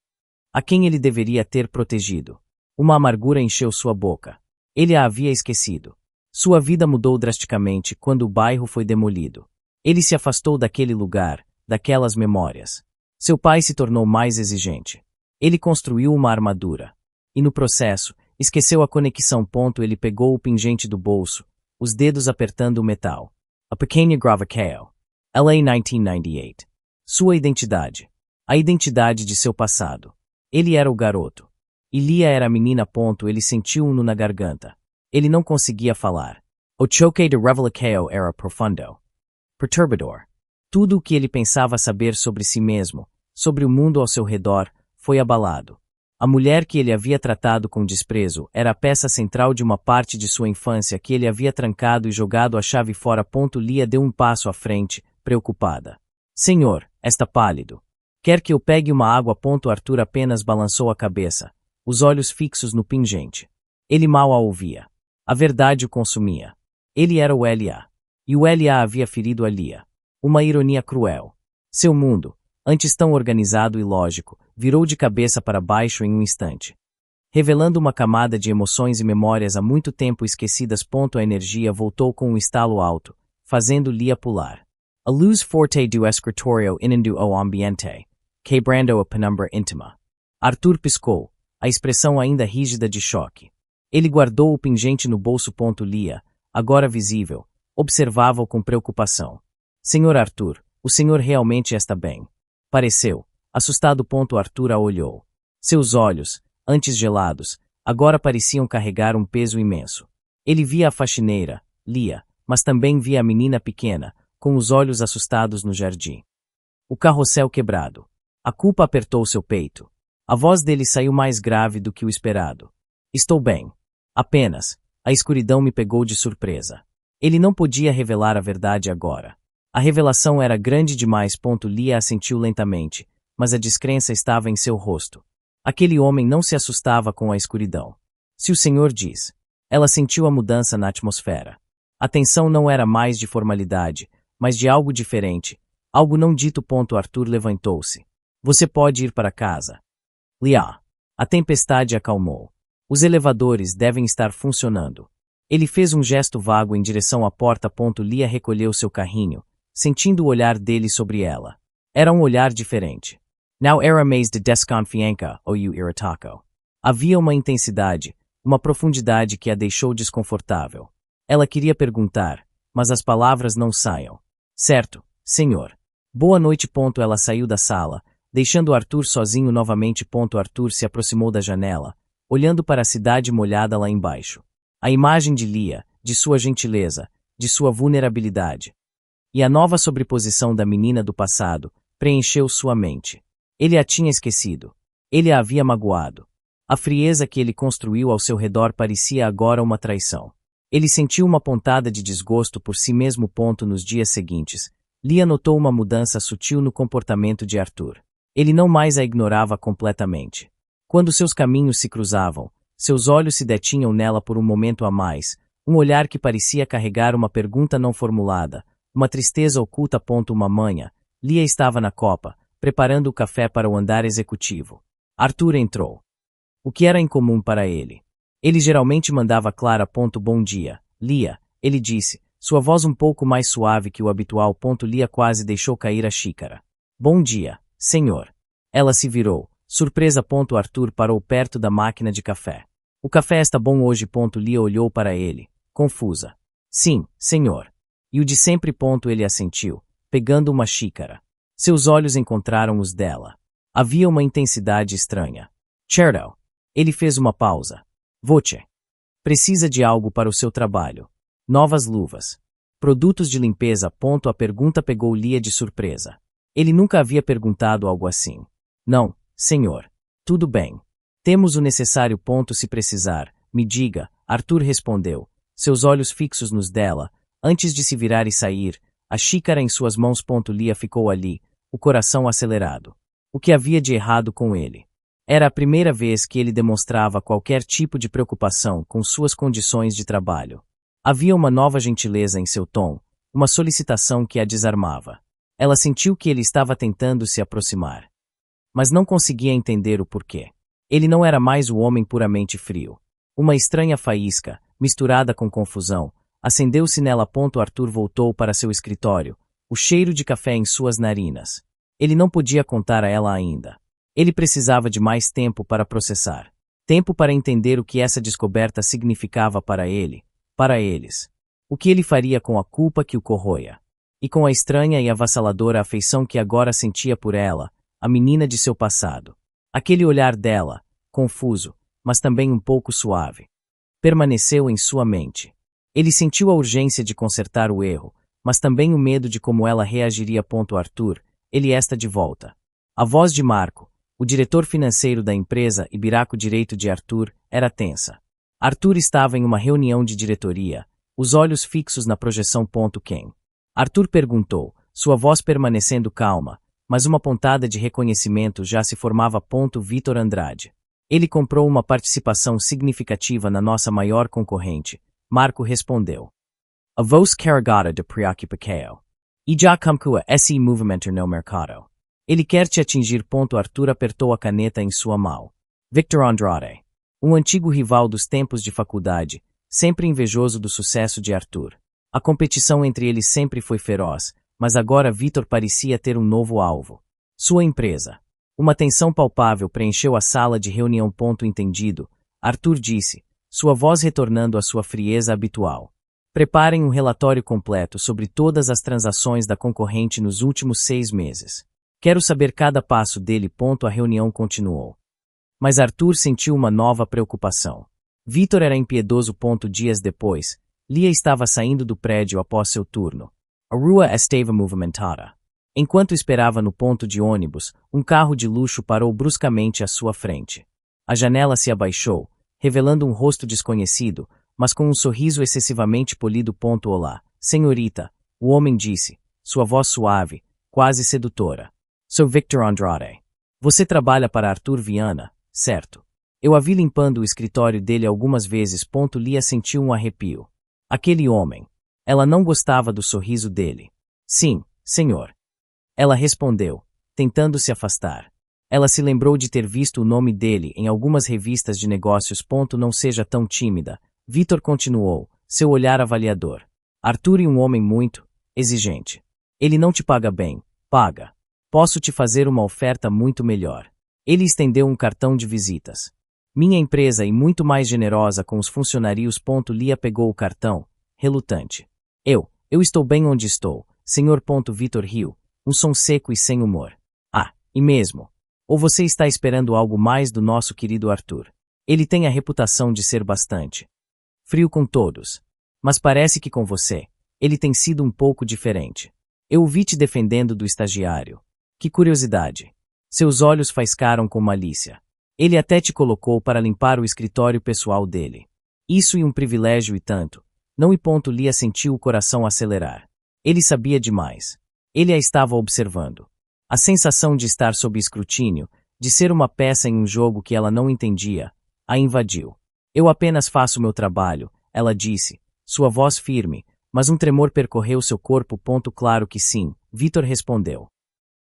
A quem ele deveria ter protegido. Uma amargura encheu sua boca. Ele a havia esquecido. Sua vida mudou drasticamente quando o bairro foi demolido. Ele se afastou daquele lugar, daquelas memórias. Seu pai se tornou mais exigente. Ele construiu uma armadura. E no processo, esqueceu a conexão. Ele pegou o pingente do bolso, os dedos apertando o metal. A pequena gravação. LA 1998. Sua identidade. A identidade de seu passado. Ele era o garoto. E Lia era a menina. Ele sentiu um nó na garganta. Ele não conseguia falar. O choque de revelação era profundo. Perturbador. Tudo o que ele pensava saber sobre si mesmo, sobre o mundo ao seu redor, foi abalado. A mulher que ele havia tratado com desprezo era a peça central de uma parte de sua infância que ele havia trancado e jogado a chave fora. Lia deu um passo à frente, preocupada. Senhor, está pálido. Quer que eu pegue uma água? Arthur apenas balançou a cabeça, os olhos fixos no pingente. Ele mal a ouvia. A verdade o consumia. Ele era o Lia. E o Lia havia ferido a Lia. Uma ironia cruel. Seu mundo, antes tão organizado e lógico, virou de cabeça para baixo em um instante. Revelando uma camada de emoções e memórias há muito tempo esquecidas. A energia voltou com um estalo alto, fazendo Lia pular. A luz forte do escritório inundou o ambiente, quebrando a penumbra íntima. Arthur piscou, a expressão ainda rígida de choque. Ele guardou o pingente no bolso. Lia, agora visível, observava-o com preocupação. Senhor Arthur, o senhor realmente está bem? Pareceu, assustado. Arthur a olhou. Seus olhos, antes gelados, agora pareciam carregar um peso imenso. Ele via a faxineira, Lia, mas também via a menina pequena, com os olhos assustados no jardim. O carrossel quebrado. A culpa apertou seu peito. A voz dele saiu mais grave do que o esperado. Estou bem. Apenas, a escuridão me pegou de surpresa. Ele não podia revelar a verdade agora. A revelação era grande demais. Lia assentiu lentamente, mas a descrença estava em seu rosto. Aquele homem não se assustava com a escuridão. Se o Senhor diz. Ela sentiu a mudança na atmosfera. A tensão não era mais de formalidade, mas de algo diferente, algo não dito. Arthur levantou-se. Você pode ir para casa. Lia. A tempestade acalmou. Os elevadores devem estar funcionando. Ele fez um gesto vago em direção à porta. Lia recolheu seu carrinho, sentindo o olhar dele sobre ela. Era um olhar diferente. Não era mais de desconfiança ou irritado. Havia uma intensidade, uma profundidade que a deixou desconfortável. Ela queria perguntar, mas as palavras não saiam. Certo, senhor. Boa noite. Ela saiu da sala, deixando Arthur sozinho novamente. Arthur se aproximou da janela, olhando para a cidade molhada lá embaixo. A imagem de Lia, de sua gentileza, de sua vulnerabilidade. E a nova sobreposição da menina do passado preencheu sua mente. Ele a tinha esquecido. Ele a havia magoado. A frieza que ele construiu ao seu redor parecia agora uma traição. Ele sentiu uma pontada de desgosto por si mesmo. Nos dias seguintes, Lia notou uma mudança sutil no comportamento de Arthur. Ele não mais a ignorava completamente. Quando seus caminhos se cruzavam, seus olhos se detinham nela por um momento a mais, um olhar que parecia carregar uma pergunta não formulada, uma tristeza oculta. Uma manhã, Lia estava na copa, preparando o café para o andar executivo. Arthur entrou. O que era incomum para ele? Ele geralmente mandava Clara. Bom dia, Lia, ele disse, sua voz um pouco mais suave que o habitual. Lia quase deixou cair a xícara. Bom dia, senhor. Ela se virou, surpresa. Arthur parou perto da máquina de café. O café está bom hoje. Lia olhou para ele, confusa. Sim, senhor. E o de sempre. Ele assentiu, pegando uma xícara. Seus olhos encontraram os dela. Havia uma intensidade estranha. Certo. Ele fez uma pausa. Voce. Precisa de algo para o seu trabalho. Novas luvas. Produtos de limpeza. A pergunta pegou Lia de surpresa. Ele nunca havia perguntado algo assim. Não, senhor. Tudo bem. Temos o necessário. Se precisar, me diga, Arthur respondeu, seus olhos fixos nos dela, antes de se virar e sair, a xícara em suas mãos. Lia ficou ali, o coração acelerado. O que havia de errado com ele? Era a primeira vez que ele demonstrava qualquer tipo de preocupação com suas condições de trabalho. Havia uma nova gentileza em seu tom, uma solicitação que a desarmava. Ela sentiu que ele estava tentando se aproximar. Mas não conseguia entender o porquê. Ele não era mais o homem puramente frio. Uma estranha faísca, misturada com confusão, acendeu-se nela. Arthur voltou para seu escritório, o cheiro de café em suas narinas. Ele não podia contar a ela ainda. Ele precisava de mais tempo para processar. Tempo para entender o que essa descoberta significava para ele, para eles. O que ele faria com a culpa que o corroia. E com a estranha e avassaladora afeição que agora sentia por ela, a menina de seu passado. Aquele olhar dela, confuso, mas também um pouco suave, permaneceu em sua mente. Ele sentiu a urgência de consertar o erro, mas também o medo de como ela reagiria. Arthur, ele está de volta. A voz de Marco, o diretor financeiro da empresa e biraco direito de Arthur, era tensa. Arthur estava em uma reunião de diretoria, os olhos fixos na projeção. Quem? Arthur perguntou, sua voz permanecendo calma, mas uma pontada de reconhecimento já se formava. Vitor Andrade. Ele comprou uma participação significativa na nossa maior concorrente, Marco respondeu. A voz carregada de preocupação. E já começou esse movimento no mercado. Ele quer te atingir. Arthur apertou a caneta em sua mão. Victor Andrade. Um antigo rival dos tempos de faculdade, sempre invejoso do sucesso de Arthur. A competição entre eles sempre foi feroz, mas agora Victor parecia ter um novo alvo. Sua empresa. Uma tensão palpável preencheu a sala de reunião. Entendido, Arthur disse, sua voz retornando à sua frieza habitual. Preparem um relatório completo sobre todas as transações da concorrente nos últimos 6 meses. Quero saber cada passo dele. A reunião continuou. Mas Arthur sentiu uma nova preocupação. Victor era impiedoso. Dias depois, Lia estava saindo do prédio após seu turno. A rua estava movimentada. Enquanto esperava no ponto de ônibus, um carro de luxo parou bruscamente à sua frente. A janela se abaixou, revelando um rosto desconhecido, mas com um sorriso excessivamente polido. Olá, senhorita, o homem disse, sua voz suave, quase sedutora. Sou Victor Andrade. Você trabalha para Arthur Viana, certo? Eu a vi limpando o escritório dele algumas vezes. Lia sentiu um arrepio. Aquele homem. Ela não gostava do sorriso dele. Sim, senhor. Ela respondeu, tentando se afastar. Ela se lembrou de ter visto o nome dele em algumas revistas de negócios. Não seja tão tímida. Vitor continuou, seu olhar avaliador. Arthur é um homem muito exigente. Ele não te paga bem. Paga. Posso te fazer uma oferta muito melhor. Ele estendeu um cartão de visitas. Minha empresa é muito mais generosa com os funcionários. Lia pegou o cartão, relutante. Eu estou bem onde estou, senhor. Vitor riu, um som seco e sem humor. Ah, e mesmo? Ou você está esperando algo mais do nosso querido Arthur? Ele tem a reputação de ser bastante frio com todos. Mas parece que com você, ele tem sido um pouco diferente. Eu o vi te defendendo do estagiário. Que curiosidade. Seus olhos faiscaram com malícia. Ele até te colocou para limpar o escritório pessoal dele. Isso é um privilégio e tanto. Não e Lia sentiu o coração acelerar. Ele sabia demais. Ele a estava observando. A sensação de estar sob escrutínio, de ser uma peça em um jogo que ela não entendia, a invadiu. Eu apenas faço meu trabalho, ela disse, sua voz firme, mas um tremor percorreu seu corpo. Claro que sim, Vitor respondeu.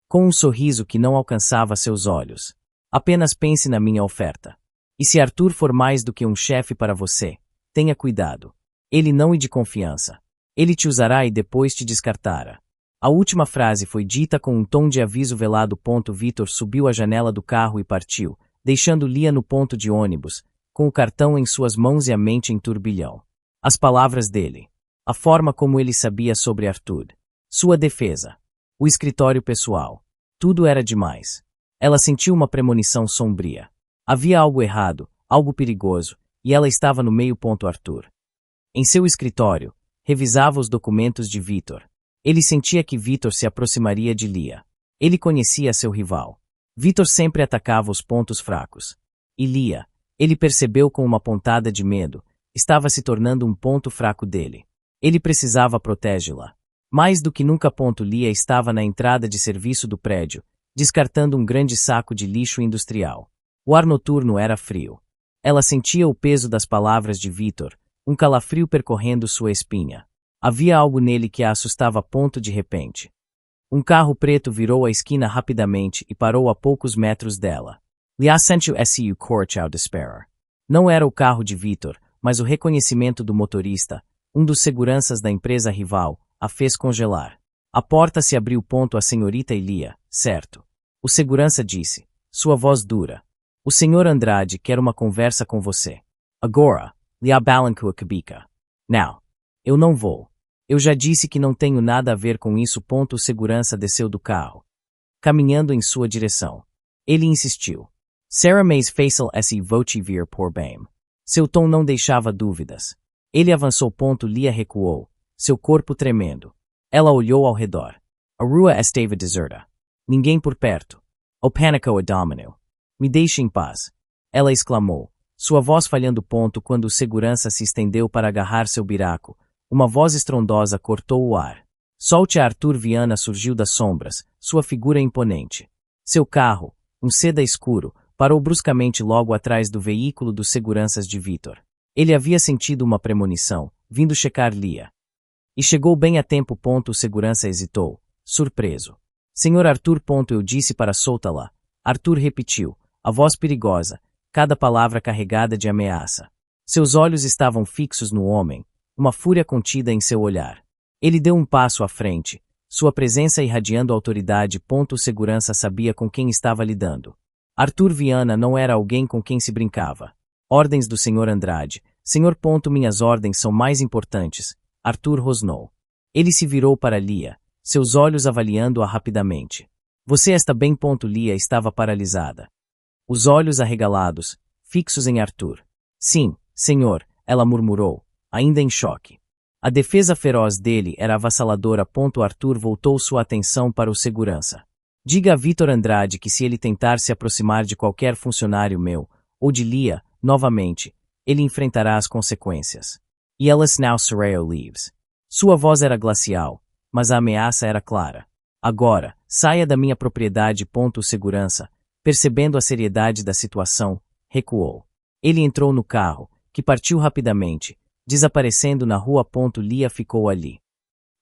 Com um sorriso que não alcançava seus olhos. Apenas pense na minha oferta. E se Arthur for mais do que um chefe para você, tenha cuidado. Ele não é de confiança. Ele te usará e depois te descartará. A última frase foi dita com um tom de aviso velado. Vitor subiu a janela do carro e partiu, deixando Lia no ponto de ônibus, com o cartão em suas mãos e a mente em turbilhão. As palavras dele. A forma como ele sabia sobre Arthur. Sua defesa. O escritório pessoal. Tudo era demais. Ela sentiu uma premonição sombria. Havia algo errado, algo perigoso, e ela estava no meio. Arthur. Em seu escritório, revisava os documentos de Vitor. Ele sentia que Vitor se aproximaria de Lia. Ele conhecia seu rival. Vitor sempre atacava os pontos fracos. E Lia, ele percebeu com uma pontada de medo, estava se tornando um ponto fraco dele. Ele precisava protegê-la. Mais do que nunca. Lia estava na entrada de serviço do prédio, descartando um grande saco de lixo industrial. O ar noturno era frio. Ela sentia o peso das palavras de Vitor, um calafrio percorrendo sua espinha. Havia algo nele que a assustava. De repente. Um carro preto virou a esquina rapidamente e parou a poucos metros dela. Lia sentiu seu coração disparar. Não era o carro de Vitor, mas o reconhecimento do motorista, um dos seguranças da empresa rival, a fez congelar. A porta se abriu. A senhorita Lia, certo. O segurança disse, sua voz dura. O senhor Andrade quer uma conversa com você. Agora, Lia balancou a cabeça. Não. Eu não vou. Eu já disse que não tenho nada a ver com isso. O segurança desceu do carro, caminhando em sua direção. Ele insistiu. Sarah Mays facial se voce vir por bem. Seu tom não deixava dúvidas. Ele avançou. Lia recuou, seu corpo tremendo. Ela olhou ao redor. A rua estava deserta. Ninguém por perto. O pânico a dominou. Me deixe em paz. Ela exclamou, sua voz falhando. Quando o segurança se estendeu para agarrar seu biraco, uma voz estrondosa cortou o ar. Solte. Arthur Viana surgiu das sombras, sua figura imponente. Seu carro, um seda escuro, parou bruscamente logo atrás do veículo dos seguranças de Vitor. Ele havia sentido uma premonição, vindo checar Lia. E chegou bem a tempo. O segurança hesitou, surpreso. Senhor Arthur. Eu disse para soltá-la. Arthur repetiu, a voz perigosa, cada palavra carregada de ameaça. Seus olhos estavam fixos no homem, uma fúria contida em seu olhar. Ele deu um passo à frente, sua presença irradiando autoridade. O segurança sabia com quem estava lidando. Arthur Viana não era alguém com quem se brincava. Ordens do Sr. Andrade. Senhor. Minhas ordens são mais importantes. Arthur rosnou. Ele se virou para Lia, seus olhos avaliando-a rapidamente. Você está bem? Lia estava paralisada. Os olhos arregalados, fixos em Arthur. Sim, senhor, ela murmurou, ainda em choque. A defesa feroz dele era avassaladora. Arthur voltou sua atenção para o segurança. Diga a Vitor Andrade que se ele tentar se aproximar de qualquer funcionário meu, ou de Lia, novamente, ele enfrentará as consequências. E elas now Soraya leaves. Sua voz era glacial, mas a ameaça era clara. Agora, saia da minha propriedade. O segurança, percebendo a seriedade da situação, recuou. Ele entrou no carro, que partiu rapidamente, desaparecendo na rua. Lia ficou ali.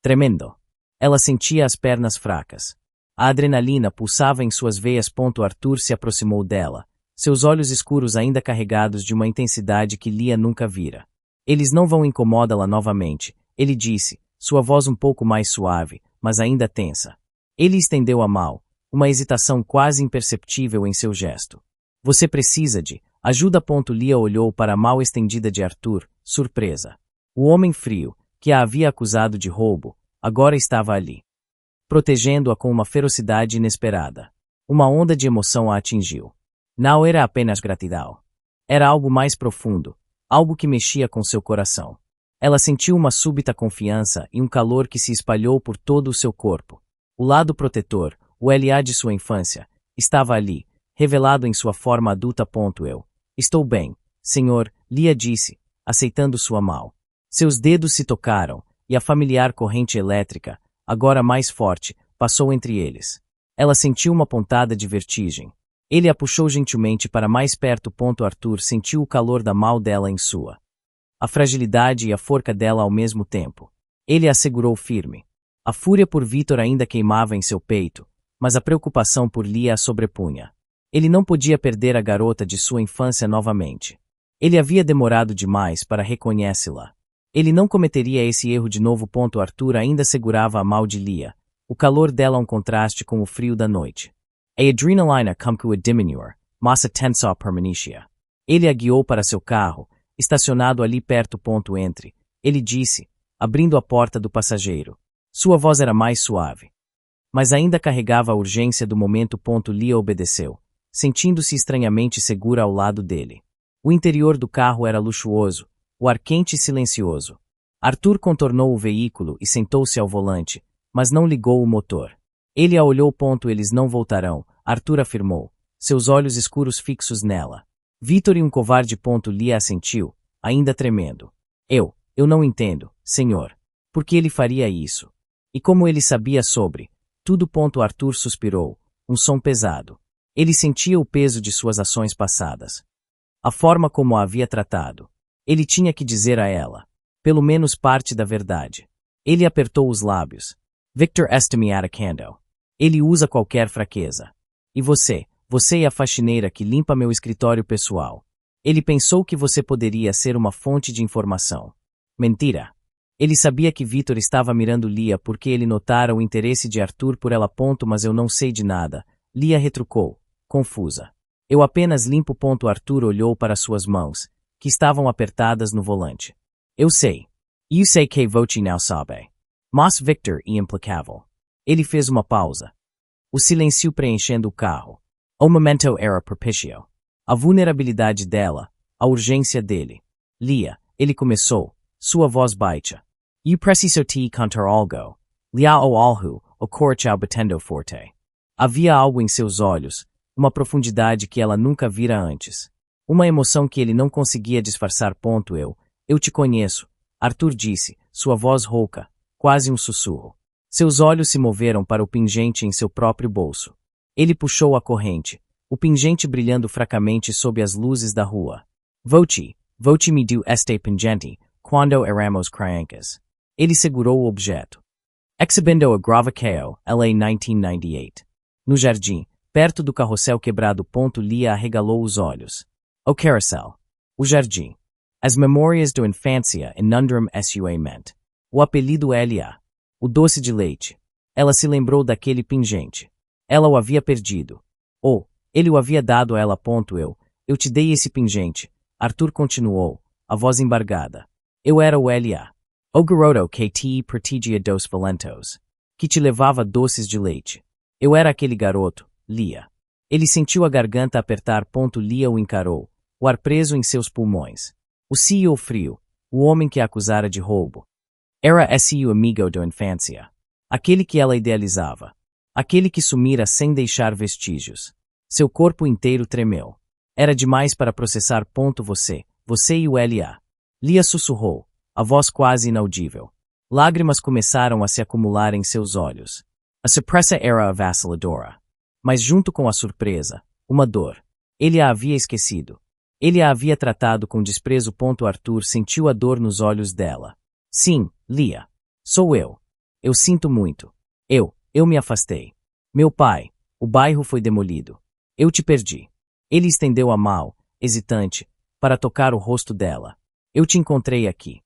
Tremendo. Ela sentia as pernas fracas. A adrenalina pulsava em suas veias. Arthur se aproximou dela, seus olhos escuros ainda carregados de uma intensidade que Lia nunca vira. Eles não vão incomodá-la novamente, ele disse, sua voz um pouco mais suave, mas ainda tensa. Ele estendeu a mão, uma hesitação quase imperceptível em seu gesto. Você precisa de ajuda. Lia olhou para a mão estendida de Arthur, surpresa. O homem frio, que a havia acusado de roubo, agora estava ali, protegendo-a com uma ferocidade inesperada. Uma onda de emoção a atingiu. Não era apenas gratidão. Era algo mais profundo, algo que mexia com seu coração. Ela sentiu uma súbita confiança e um calor que se espalhou por todo o seu corpo. O lado protetor, o L.A. de sua infância, estava ali, revelado em sua forma adulta. Eu estou bem, senhor, Lia disse, aceitando sua mão. Seus dedos se tocaram, e a familiar corrente elétrica, agora mais forte, passou entre eles. Ela sentiu uma pontada de vertigem. Ele a puxou gentilmente para mais perto. Arthur sentiu o calor da mão dela em sua. A fragilidade e a força dela ao mesmo tempo. Ele a segurou firme. A fúria por Victor ainda queimava em seu peito, mas a preocupação por Lia a sobrepunha. Ele não podia perder a garota de sua infância novamente. Ele havia demorado demais para reconhecê-la. Ele não cometeria esse erro de novo. Arthur ainda segurava a mão de Lia, o calor dela um contraste com o frio da noite. A adrenalina começou a diminuir, mas a tensão permanecia. Ele a guiou para seu carro, estacionado ali perto. Entre, ele disse, abrindo a porta do passageiro. Sua voz era mais suave, mas ainda carregava a urgência do momento. Lia obedeceu, sentindo-se estranhamente segura ao lado dele. O interior do carro era luxuoso, o ar quente e silencioso. Arthur contornou o veículo e sentou-se ao volante, mas não ligou o motor. Ele a olhou. Eles não voltarão, Arthur afirmou, seus olhos escuros fixos nela. Victor e um covarde. Lia assentiu, ainda tremendo. Eu não entendo, senhor. Por que ele faria isso? E como ele sabia sobre tudo? Arthur suspirou, um som pesado. Ele sentia o peso de suas ações passadas. A forma como a havia tratado. Ele tinha que dizer a ela, pelo menos parte da verdade. Ele apertou os lábios. Victor está me atacando. Ele usa qualquer fraqueza. E você é a faxineira que limpa meu escritório pessoal. Ele pensou que você poderia ser uma fonte de informação. Mentira. Ele sabia que Victor estava mirando Lia porque ele notara o interesse de Arthur por ela. Mas eu não sei de nada. Lia retrucou, confusa. Eu apenas limpo. Arthur olhou para suas mãos, que estavam apertadas no volante. Eu sei. Eu sei que você não sabe. Mas Victor é implacável. Ele fez uma pausa. O silêncio preenchendo o carro. O momento era propício. A vulnerabilidade dela, a urgência dele. Lia, ele começou, sua voz baixa. Eu preciso te contar algo. Lia o algo, o corchao batendo forte. Havia algo em seus olhos, uma profundidade que ela nunca vira antes. Uma emoção que ele não conseguia disfarçar. Eu te conheço, Arthur disse, sua voz rouca, quase um sussurro. Seus olhos se moveram para o pingente em seu próprio bolso. Ele puxou a corrente, o pingente brilhando fracamente sob as luzes da rua. Voce me do este pingente, quando éramos crianças. Ele segurou o objeto. Exhibindo a Gravacao, LA 1998. No jardim, perto do carrossel quebrado. Lia arregalou os olhos. O carousel. O jardim. As memórias do infância inundam sua mente. O apelido L.A. O doce de leite. Ela se lembrou daquele pingente. Ela o havia perdido. Ou, ele o havia dado a ela. Eu te dei esse pingente. Arthur continuou, a voz embargada. Eu era o L.A. O garoto que te protegia dos violentos. Que te levava doces de leite. Eu era aquele garoto, Lia. Ele sentiu a garganta apertar. Lia o encarou, o ar preso em seus pulmões. O CEO frio, o homem que a acusara de roubo. Era esse o amigo da infância. Aquele que ela idealizava. Aquele que sumira sem deixar vestígios. Seu corpo inteiro tremeu. Era demais para processar. Você e o L.A. Lia sussurrou, a voz quase inaudível. Lágrimas começaram a se acumular em seus olhos. A surpresa era avassaladora. Mas junto com a surpresa, uma dor. Ele a havia esquecido. Ele a havia tratado com desprezo. Arthur sentiu a dor nos olhos dela. Sim, Lia. Sou eu. Eu sinto muito. Eu me afastei. Meu pai, o bairro foi demolido. Eu te perdi. Ele estendeu a mão, hesitante, para tocar o rosto dela. Eu te encontrei aqui.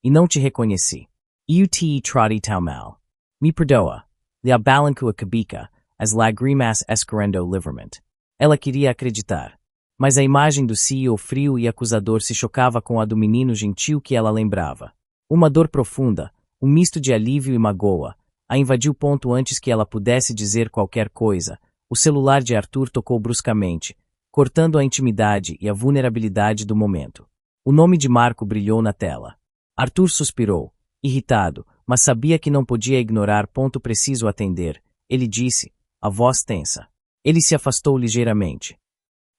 E não te reconheci. Te trati tão mal. Me perdoa. Lia balanco a cabeça, as lágrimas escorrendo livremente. Ela queria acreditar. Mas a imagem do CEO frio e acusador se chocava com a do menino gentil que ela lembrava. Uma dor profunda, um misto de alívio e magoa, a invadiu. Antes que ela pudesse dizer qualquer coisa, o celular de Arthur tocou bruscamente, cortando a intimidade e a vulnerabilidade do momento. O nome de Marco brilhou na tela. Arthur suspirou, irritado, mas sabia que não podia ignorar. Preciso atender, ele disse, a voz tensa. Ele se afastou ligeiramente,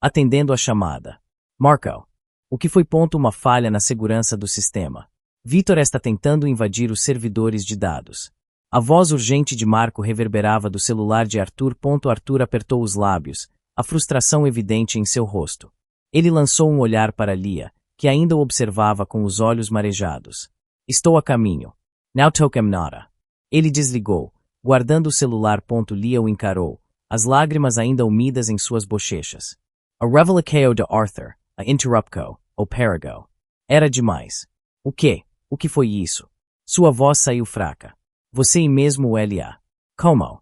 atendendo a chamada. Marco. O que foi? Uma falha na segurança do sistema. Victor está tentando invadir os servidores de dados. A voz urgente de Marco reverberava do celular de Arthur. Arthur apertou os lábios, a frustração evidente em seu rosto. Ele lançou um olhar para Lia, que ainda o observava com os olhos marejados. Estou a caminho. Não toquem nada. Ele desligou, guardando o celular. Lia o encarou, as lágrimas ainda úmidas em suas bochechas. A revelação de Arthur, a interruptco, o perigo. Era demais. O quê? O que foi isso? Sua voz saiu fraca. Você e mesmo o L.A. Como?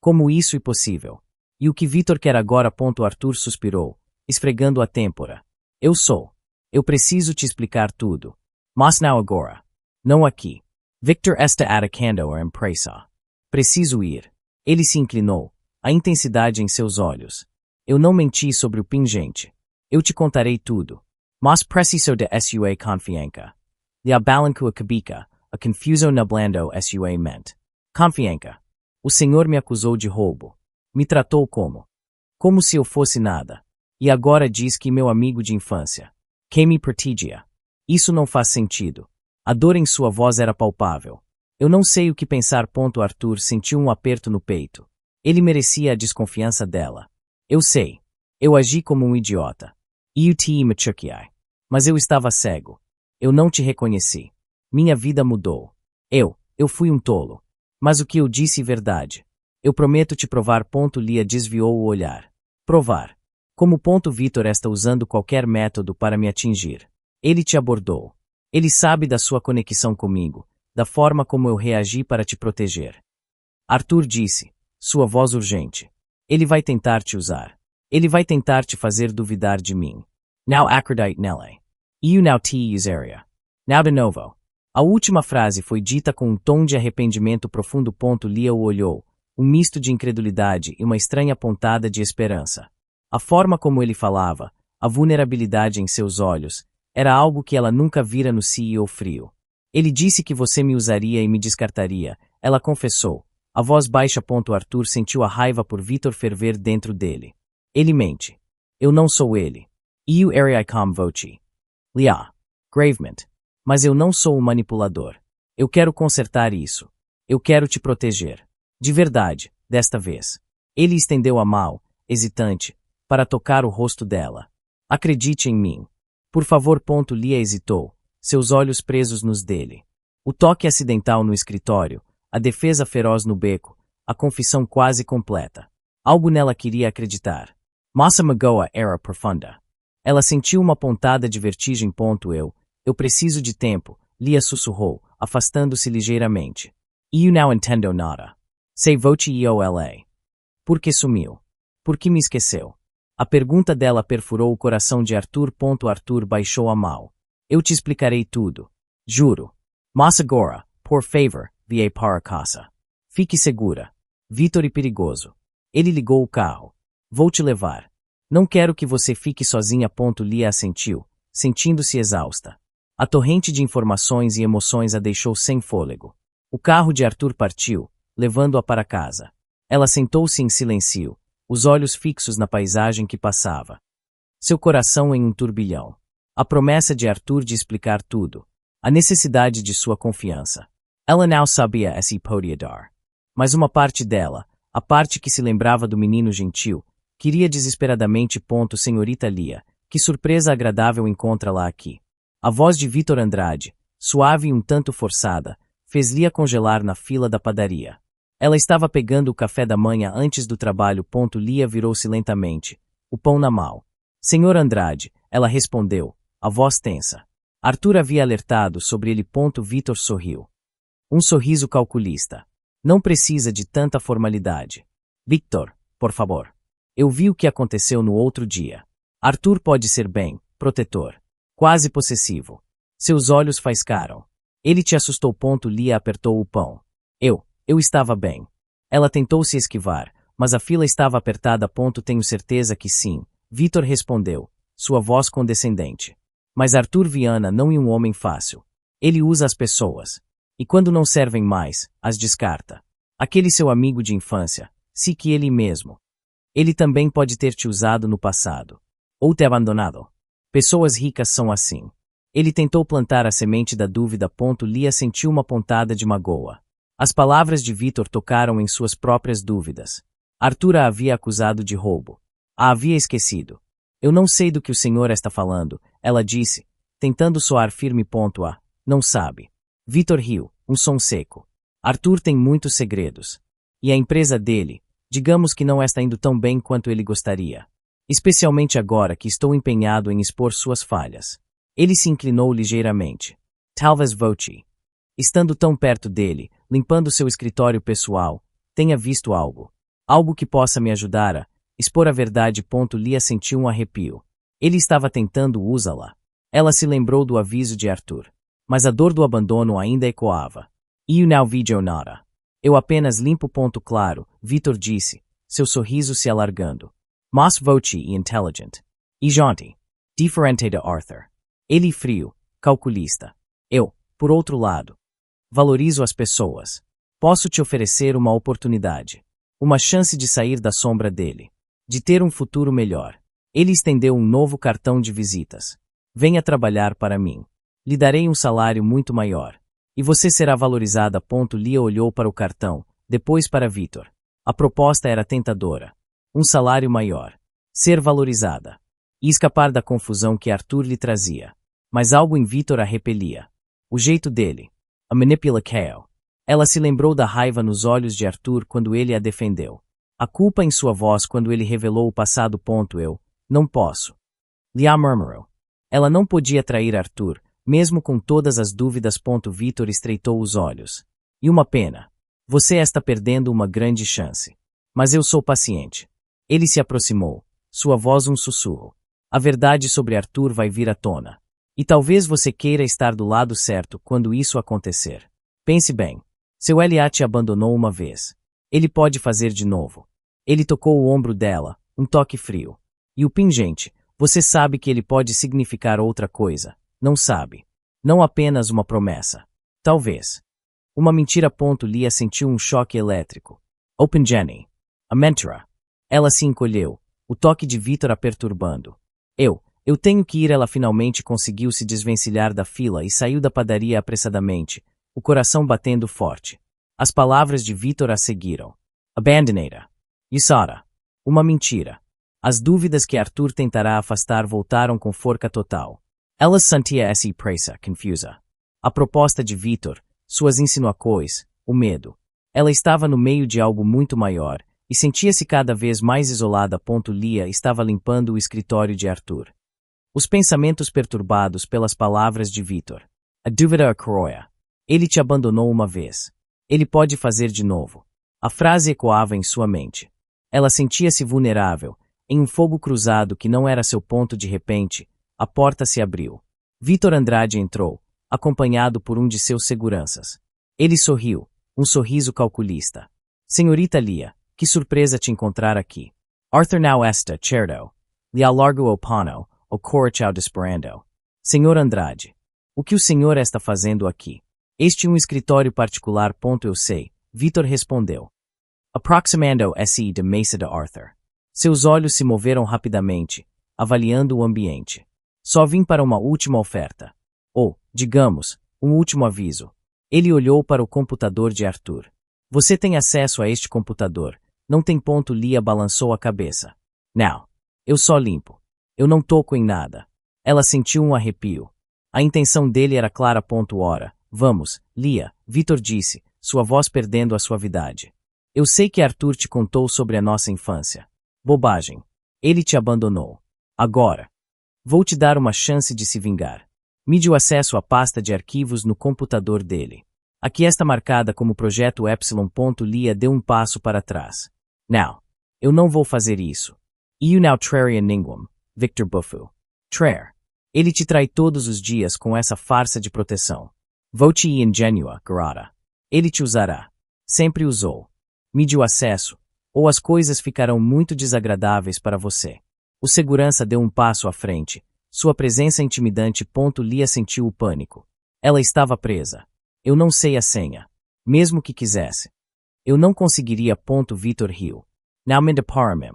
Como isso é possível? E o que Victor quer agora? Arthur suspirou, esfregando a têmpora. Eu sou. Eu preciso te explicar tudo. Mas não agora. Não aqui. Victor está atacando a empresa. Preciso ir. Ele se inclinou, a intensidade em seus olhos. Eu não menti sobre o pingente. Eu te contarei tudo. Mas preciso de sua confiança. Lia balanco a cabeça, a confusão nublando sua mente. Confiança. O senhor me acusou de roubo. Me tratou como se eu fosse nada. E agora diz que meu amigo de infância. Que me protegia. Isso não faz sentido. A dor em sua voz era palpável. Eu não sei o que pensar. Arthur sentiu um aperto no peito. Ele merecia a desconfiança dela. Eu sei. Eu agi como um idiota. Te machuquei. Mas eu estava cego. Eu não te reconheci. Minha vida mudou. Eu fui um tolo. Mas o que eu disse é verdade. Eu prometo te provar. Lia desviou o olhar. Provar. Como? Victor está usando qualquer método para me atingir. Ele te abordou. Ele sabe da sua conexão comigo, da forma como eu reagi para te proteger. Arthur disse, sua voz urgente. Ele vai tentar te usar. Ele vai tentar te fazer duvidar de mim. Não acredite nele. Eu não te usaria. Não de novo. A última frase foi dita com um tom de arrependimento profundo. Lia o olhou, um misto de incredulidade e uma estranha pontada de esperança. A forma como ele falava, a vulnerabilidade em seus olhos, era algo que ela nunca vira no CEO frio. Ele disse que você me usaria e me descartaria, ela confessou. A voz baixa. Arthur sentiu a raiva por Victor ferver dentro dele. Ele mente. Eu não sou ele. Eu era como voce. Lia. Gravement. Mas eu não sou um manipulador. Eu quero consertar isso. Eu quero te proteger. De verdade, desta vez. Ele estendeu a mão, hesitante, para tocar o rosto dela. Acredite em mim. Por favor. Lia hesitou, seus olhos presos nos dele. O toque acidental no escritório, a defesa feroz no beco, a confissão quase completa. Algo nela queria acreditar. Mas a magoa era profunda. Ela sentiu uma pontada de vertigem. Eu preciso de tempo, Lia sussurrou, afastando-se ligeiramente. Eu não entendo nada. Sei voce iola. Por que sumiu? Por que me esqueceu? A pergunta dela perfurou o coração de Arthur. Arthur baixou a mão. Eu te explicarei tudo. Juro. Mas agora, por favor, vie para casa. Fique segura. Victor é perigoso. Ele ligou o carro. Vou te levar. Não quero que você fique sozinha. Lia assentiu, sentindo-se exausta. A torrente de informações e emoções a deixou sem fôlego. O carro de Arthur partiu, levando-a para casa. Ela sentou-se em silêncio, os olhos fixos na paisagem que passava. Seu coração em um turbilhão. A promessa de Arthur de explicar tudo. A necessidade de sua confiança. Ela não sabia se podia dar. Mas uma parte dela, a parte que se lembrava do menino gentil, queria desesperadamente. Senhorita Lia, que surpresa agradável encontra-la aqui. A voz de Vítor Andrade, suave e um tanto forçada, fez Lia congelar na fila da padaria. Ela estava pegando o café da manhã antes do trabalho. Lia virou-se lentamente, o pão na mão. Senhor Andrade, ela respondeu, a voz tensa. Arthur havia alertado sobre ele. Vítor sorriu. Um sorriso calculista. Não precisa de tanta formalidade. Victor, por favor. Eu vi o que aconteceu no outro dia. Arthur pode ser bem protetor, quase possessivo. Seus olhos faiscaram. Ele te assustou. Lia apertou o pão. Eu estava bem. Ela tentou se esquivar, mas a fila estava apertada. Tenho certeza que sim, Victor respondeu, sua voz condescendente. Mas Arthur Viana não é um homem fácil. Ele usa as pessoas. E quando não servem mais, as descarta. Aquele seu amigo de infância, se que ele mesmo. Ele também pode ter te usado no passado. Ou te abandonado. Pessoas ricas são assim. Ele tentou plantar a semente da dúvida. Lia sentiu uma pontada de magoa. As palavras de Victor tocaram em suas próprias dúvidas. Arthur a havia acusado de roubo. A havia esquecido. Eu não sei do que o senhor está falando, ela disse, tentando soar firme. Não sabe. Victor riu, um som seco. Arthur tem muitos segredos. E a empresa dele, digamos que não está indo tão bem quanto ele gostaria. Especialmente agora que estou empenhado em expor suas falhas. Ele se inclinou ligeiramente. Talvez voce. Estando tão perto dele, limpando seu escritório pessoal, tenha visto algo. Algo que possa me ajudar a expor a verdade. Lia sentiu um arrepio. Ele estava tentando usá-la. Ela se lembrou do aviso de Arthur. Mas a dor do abandono ainda ecoava. Eu não vejo nada. Eu apenas limpo. Claro, Victor disse, seu sorriso se alargando. Mas voce e intelligent. E gente. Diferente de Arthur. Ele frio, calculista. Eu, por outro lado, valorizo as pessoas. Posso te oferecer uma oportunidade. Uma chance de sair da sombra dele. De ter um futuro melhor. Ele estendeu um novo cartão de visitas. Venha trabalhar para mim. Lhe darei um salário muito maior. E você será valorizada. Lia olhou para o cartão, depois para Victor. A proposta era tentadora. Um salário maior. Ser valorizada. E escapar da confusão que Arthur lhe trazia. Mas algo em Victor a repelia. O jeito dele. A manipulação. Ela se lembrou da raiva nos olhos de Arthur quando ele a defendeu. A culpa em sua voz quando ele revelou o passado. Eu não posso. Lia murmurou. Ela não podia trair Arthur, mesmo com todas as dúvidas. Victor estreitou os olhos. E uma pena. Você está perdendo uma grande chance. Mas eu sou paciente. Ele se aproximou. Sua voz um sussurro. A verdade sobre Arthur vai vir à tona. E talvez você queira estar do lado certo quando isso acontecer. Pense bem. Seu LA te abandonou uma vez. Ele pode fazer de novo. Ele tocou o ombro dela, um toque frio. E o pingente, você sabe que ele pode significar outra coisa, não sabe? Não apenas uma promessa. Talvez. Uma mentira. Lia sentiu um choque elétrico. Open Jenny. A mentira. Ela se encolheu, o toque de Victor a perturbando. Eu tenho que ir. Ela finalmente conseguiu se desvencilhar da fila e saiu da padaria apressadamente, o coração batendo forte. As palavras de Victor a seguiram. Abandonada. Yusara. Uma mentira. As dúvidas que Arthur tentará afastar voltaram com força total. Ela sentia-se presa, confusa. A proposta de Victor, suas insinuações, o medo. Ela estava no meio de algo muito maior, e sentia-se cada vez mais isolada. Lia estava limpando o escritório de Arthur. Os pensamentos perturbados pelas palavras de Victor. A dúvida a coroa. Ele te abandonou uma vez. Ele pode fazer de novo. A frase ecoava em sua mente. Ela sentia-se vulnerável, em um fogo cruzado que não era seu ponto. De repente, a porta se abriu. Victor Andrade entrou, acompanhado por um de seus seguranças. Ele sorriu, um sorriso calculista. Senhorita Lia, que surpresa te encontrar aqui. Arthur não está certo. Lhe alargo o pano, o coração disparando. Senhor Andrade, o que o senhor está fazendo aqui? Este é um escritório particular. Eu sei, Victor respondeu. Aproximando-se de mesa de Arthur. Seus olhos se moveram rapidamente, avaliando o ambiente. Só vim para uma última oferta. Ou, digamos, um último aviso. Ele olhou para o computador de Arthur. Você tem acesso a este computador. Não tem ponto. Lia balançou a cabeça. Não. Eu só limpo. Eu não toco em nada. Ela sentiu um arrepio. A intenção dele era clara. Ora, vamos, Lia, Vitor disse, sua voz perdendo a suavidade. Eu sei que Arthur te contou sobre a nossa infância. Bobagem. Ele te abandonou. Agora. Vou te dar uma chance de se vingar. Mide o acesso à pasta de arquivos no computador dele. Aqui está marcada como Projeto Epsilon. Lia deu um passo para trás. Não. Eu não vou fazer isso. You now traria ninguém, Victor Bufu. Trair. Ele te trai todos os dias com essa farsa de proteção. Vou-te ingênua, garota. Ele te usará. Sempre usou. Mide o acesso, ou as coisas ficarão muito desagradáveis para você. O segurança deu um passo à frente. Sua presença intimidante. Lia sentiu o pânico. Ela estava presa. Eu não sei a senha. Mesmo que quisesse. Eu não conseguiria. Vitor riu. Não me deparamem.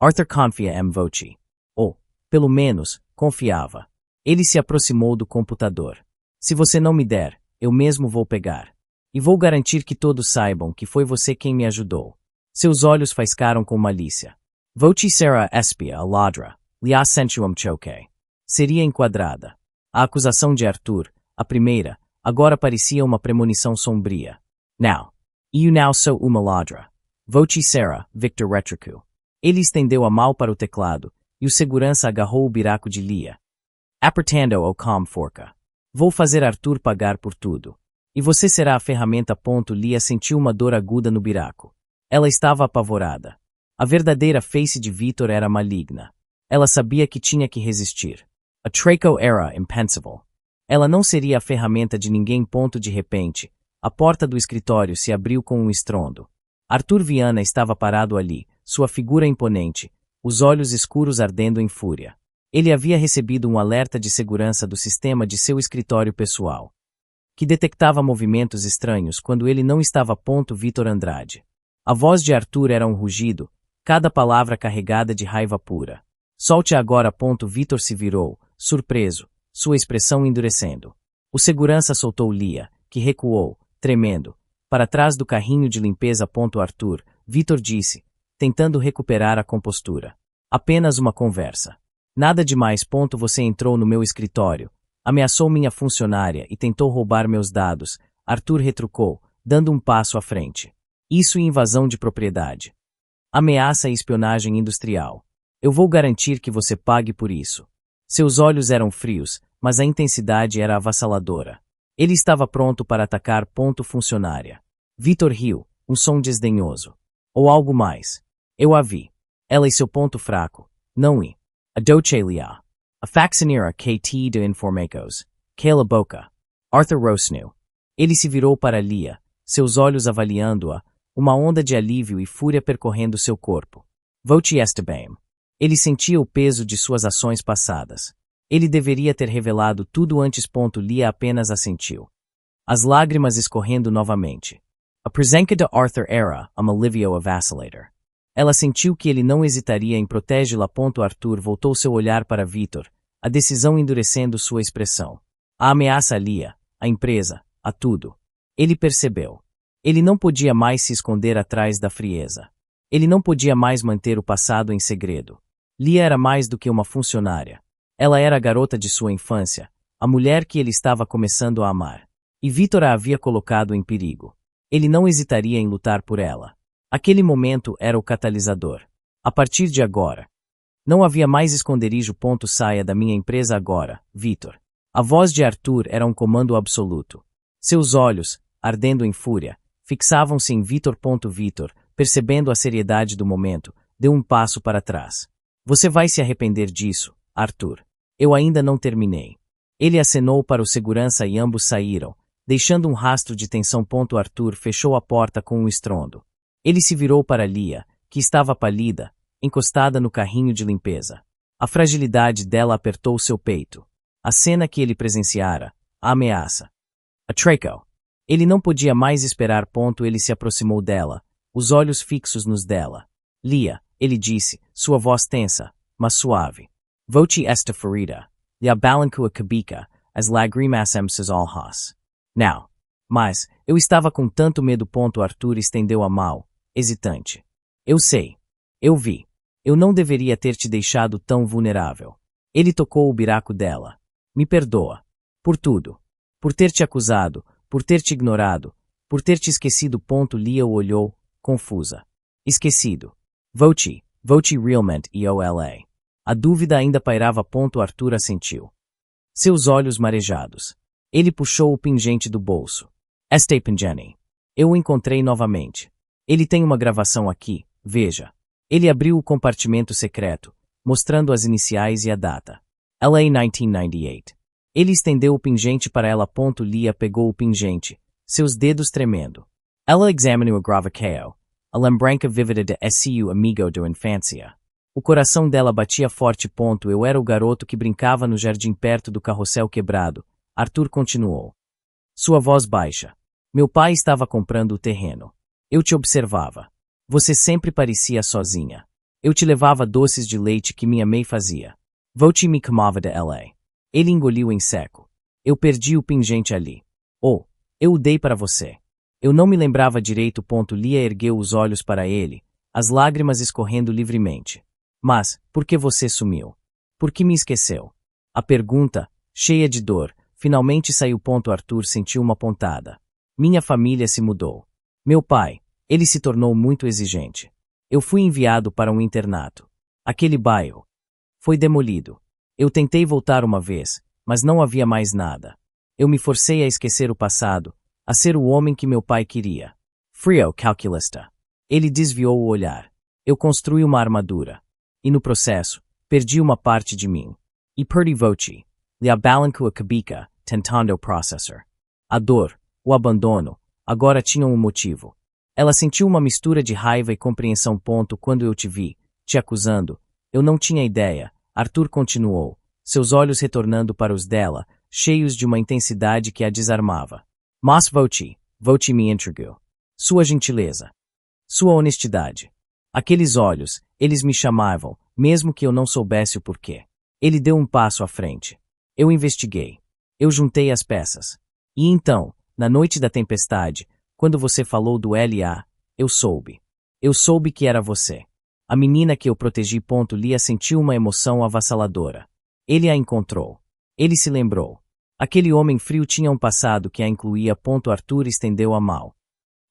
Arthur confia em você. Ou, pelo menos, confiava. Ele se aproximou do computador. Se você não me der, eu mesmo vou pegar. E vou garantir que todos saibam que foi você quem me ajudou. Seus olhos faiscaram com malícia. Voce será espia a ladra, lia sensuum choque. Seria enquadrada. A acusação de Arthur, a primeira, agora parecia uma premonição sombria. Now. Eu não sou uma ladra. Voce será, Victor retrocou. Ele estendeu a mão para o teclado, e o segurança agarrou o biraco de Lia. Apertando o com forca. Vou fazer Arthur pagar por tudo. E você será a ferramenta. Lia sentiu uma dor aguda no biraco. Ela estava apavorada. A verdadeira face de Vitor era maligna. Ela sabia que tinha que resistir. A Draco era impensável. Ela não seria a ferramenta de ninguém. De repente, a porta do escritório se abriu com um estrondo. Arthur Viana estava parado ali, sua figura imponente, os olhos escuros ardendo em fúria. Ele havia recebido um alerta de segurança do sistema de seu escritório pessoal, que detectava movimentos estranhos quando ele não estava. Vitor Andrade. A voz de Arthur era um rugido, cada palavra carregada de raiva pura. Solte agora. Vitor se virou, surpreso, sua expressão endurecendo. O segurança soltou Lia, que recuou, tremendo, para trás do carrinho de limpeza. Arthur, Vitor disse, tentando recuperar a compostura. Apenas uma conversa. Nada demais. Você entrou no meu escritório, ameaçou minha funcionária e tentou roubar meus dados. Arthur retrucou, dando um passo à frente. Isso e invasão de propriedade. Ameaça e espionagem industrial. Eu vou garantir que você pague por isso. Seus olhos eram frios, mas a intensidade era avassaladora. Ele estava pronto para atacar. Funcionária. Vitor riu, um som desdenhoso. Ou algo mais. Eu a vi. Ela e seu ponto fraco. Não e. A docelia. A faxinera KT de Informacos. Kayla Boca. Arthur Rosnu. Ele se virou para Lia, seus olhos avaliando-a, uma onda de alívio e fúria percorrendo seu corpo. Voce este bem. Ele sentia o peso de suas ações passadas. Ele deveria ter revelado tudo antes. Lia apenas assentiu. As lágrimas escorrendo novamente. A presença de Arthur era a malivio a vacillator. Ela sentiu que ele não hesitaria em protegê-la. Arthur voltou seu olhar para Vitor, a decisão endurecendo sua expressão. A ameaça a Lia, a empresa, a tudo. Ele percebeu. Ele não podia mais se esconder atrás da frieza. Ele não podia mais manter o passado em segredo. Lia era mais do que uma funcionária. Ela era a garota de sua infância, a mulher que ele estava começando a amar. E Vitor a havia colocado em perigo. Ele não hesitaria em lutar por ela. Aquele momento era o catalisador. A partir de agora. Não havia mais esconderijo. Saia da minha empresa agora, Vitor. A voz de Arthur era um comando absoluto. Seus olhos, ardendo em fúria, fixavam-se em Vitor. Vitor, percebendo a seriedade do momento, deu um passo para trás. Você vai se arrepender disso, Arthur. Eu ainda não terminei. Ele acenou para o segurança e ambos saíram, deixando um rastro de tensão. Arthur fechou a porta com um estrondo. Ele se virou para Lia, que estava pálida, encostada no carrinho de limpeza. A fragilidade dela apertou seu peito. A cena que ele presenciara, a ameaça. A Draco. Ele não podia mais esperar. Ele se aproximou dela, os olhos fixos nos dela. Lia, ele disse, sua voz tensa, mas suave. Voce esta ferida. Lhe balançou a cabeça, as lágrimas se alhas. Now. Mas, eu estava com tanto medo. Arthur estendeu a mão, hesitante. Eu sei. Eu vi. Eu não deveria ter te deixado tão vulnerável. Ele tocou o buraco dela. Me perdoa. Por tudo. Por ter te acusado, por ter te ignorado, por ter te esquecido. Lia o olhou, confusa. Esquecido. Vou-te realmente iola. A dúvida ainda pairava. Arthur assentiu. Seus olhos marejados. Ele puxou o pingente do bolso. Este pingente. Eu o encontrei novamente. Ele tem uma gravação aqui, veja. Ele abriu o compartimento secreto, mostrando as iniciais e a data. LA 1998. Ele estendeu o pingente para ela. Lia pegou o pingente, seus dedos tremendo. Ela examinou a gravação. A lembrança vívida de seu amigo de infância. O coração dela batia forte. Eu era o garoto que brincava no jardim perto do carrossel quebrado. Arthur continuou. Sua voz baixa. Meu pai estava comprando o terreno. Eu te observava. Você sempre parecia sozinha. Eu te levava doces de leite que minha mãe fazia. Vou-te me chamava de ela. Ele engoliu em seco. Eu perdi o pingente ali. Oh, eu o dei para você. Eu não me lembrava direito. Lia ergueu os olhos para ele, as lágrimas escorrendo livremente. Mas, por que você sumiu? Por que me esqueceu? A pergunta, cheia de dor, finalmente saiu. Arthur sentiu uma pontada. Minha família se mudou. Meu pai, ele se tornou muito exigente. Eu fui enviado para um internato. Aquele bairro foi demolido. Eu tentei voltar uma vez, mas não havia mais nada. Eu me forcei a esquecer o passado, a ser o homem que meu pai queria. Frio calculista. Ele desviou o olhar. Eu construí uma armadura. E no processo, perdi uma parte de mim. E perdi voce. Le abalanco a cabeça, tentando o processor. A dor, o abandono, agora tinham um motivo. Ela sentiu uma mistura de raiva e compreensão. Quando eu te vi, te acusando, eu não tinha ideia. Arthur continuou, seus olhos retornando para os dela, cheios de uma intensidade que a desarmava. Mas voce me entregou. Sua gentileza. Sua honestidade. Aqueles olhos, eles me chamavam, mesmo que eu não soubesse o porquê. Ele deu um passo à frente. Eu investiguei. Eu juntei as peças. E então, na noite da tempestade, quando você falou do LA, eu soube. Eu soube que era você. A menina que eu protegi. Lia sentiu uma emoção avassaladora. Ele a encontrou. Ele se lembrou. Aquele homem frio tinha um passado que a incluía. Arthur estendeu a mão,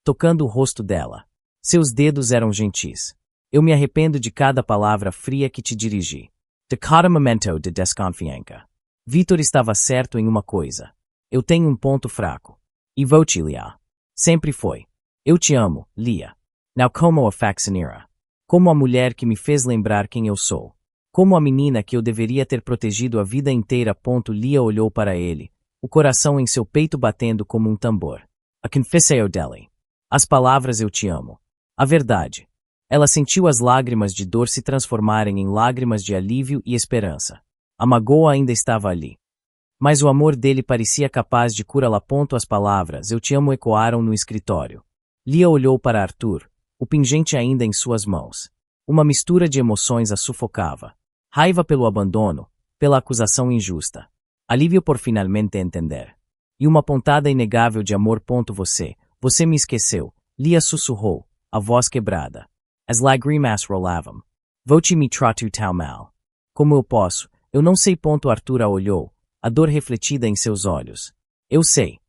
tocando o rosto dela. Seus dedos eram gentis. Eu me arrependo de cada palavra fria que te dirigi. De cada momento de desconfiança. Vitor estava certo em uma coisa. Eu tenho um ponto fraco. E vou-te, Lia. Sempre foi. Eu te amo, Lia. Não como a faxineira. Como a mulher que me fez lembrar quem eu sou. Como a menina que eu deveria ter protegido a vida inteira. Lia olhou para ele, o coração em seu peito batendo como um tambor. A confissão dele. As palavras eu te amo. A verdade. Ela sentiu as lágrimas de dor se transformarem em lágrimas de alívio e esperança. A magoa ainda estava ali. Mas o amor dele parecia capaz de curá-la. As palavras eu te amo ecoaram no escritório. Lia olhou para Arthur, o pingente ainda em suas mãos. Uma mistura de emoções a sufocava. Raiva pelo abandono, pela acusação injusta. Alívio por finalmente entender. E uma pontada inegável de amor. Você me esqueceu, Lia sussurrou, a voz quebrada. As lágrimas rolavam. Vou-te me trato tão mal. Como eu posso? Eu não sei. Arthur a olhou, a dor refletida em seus olhos. Eu sei.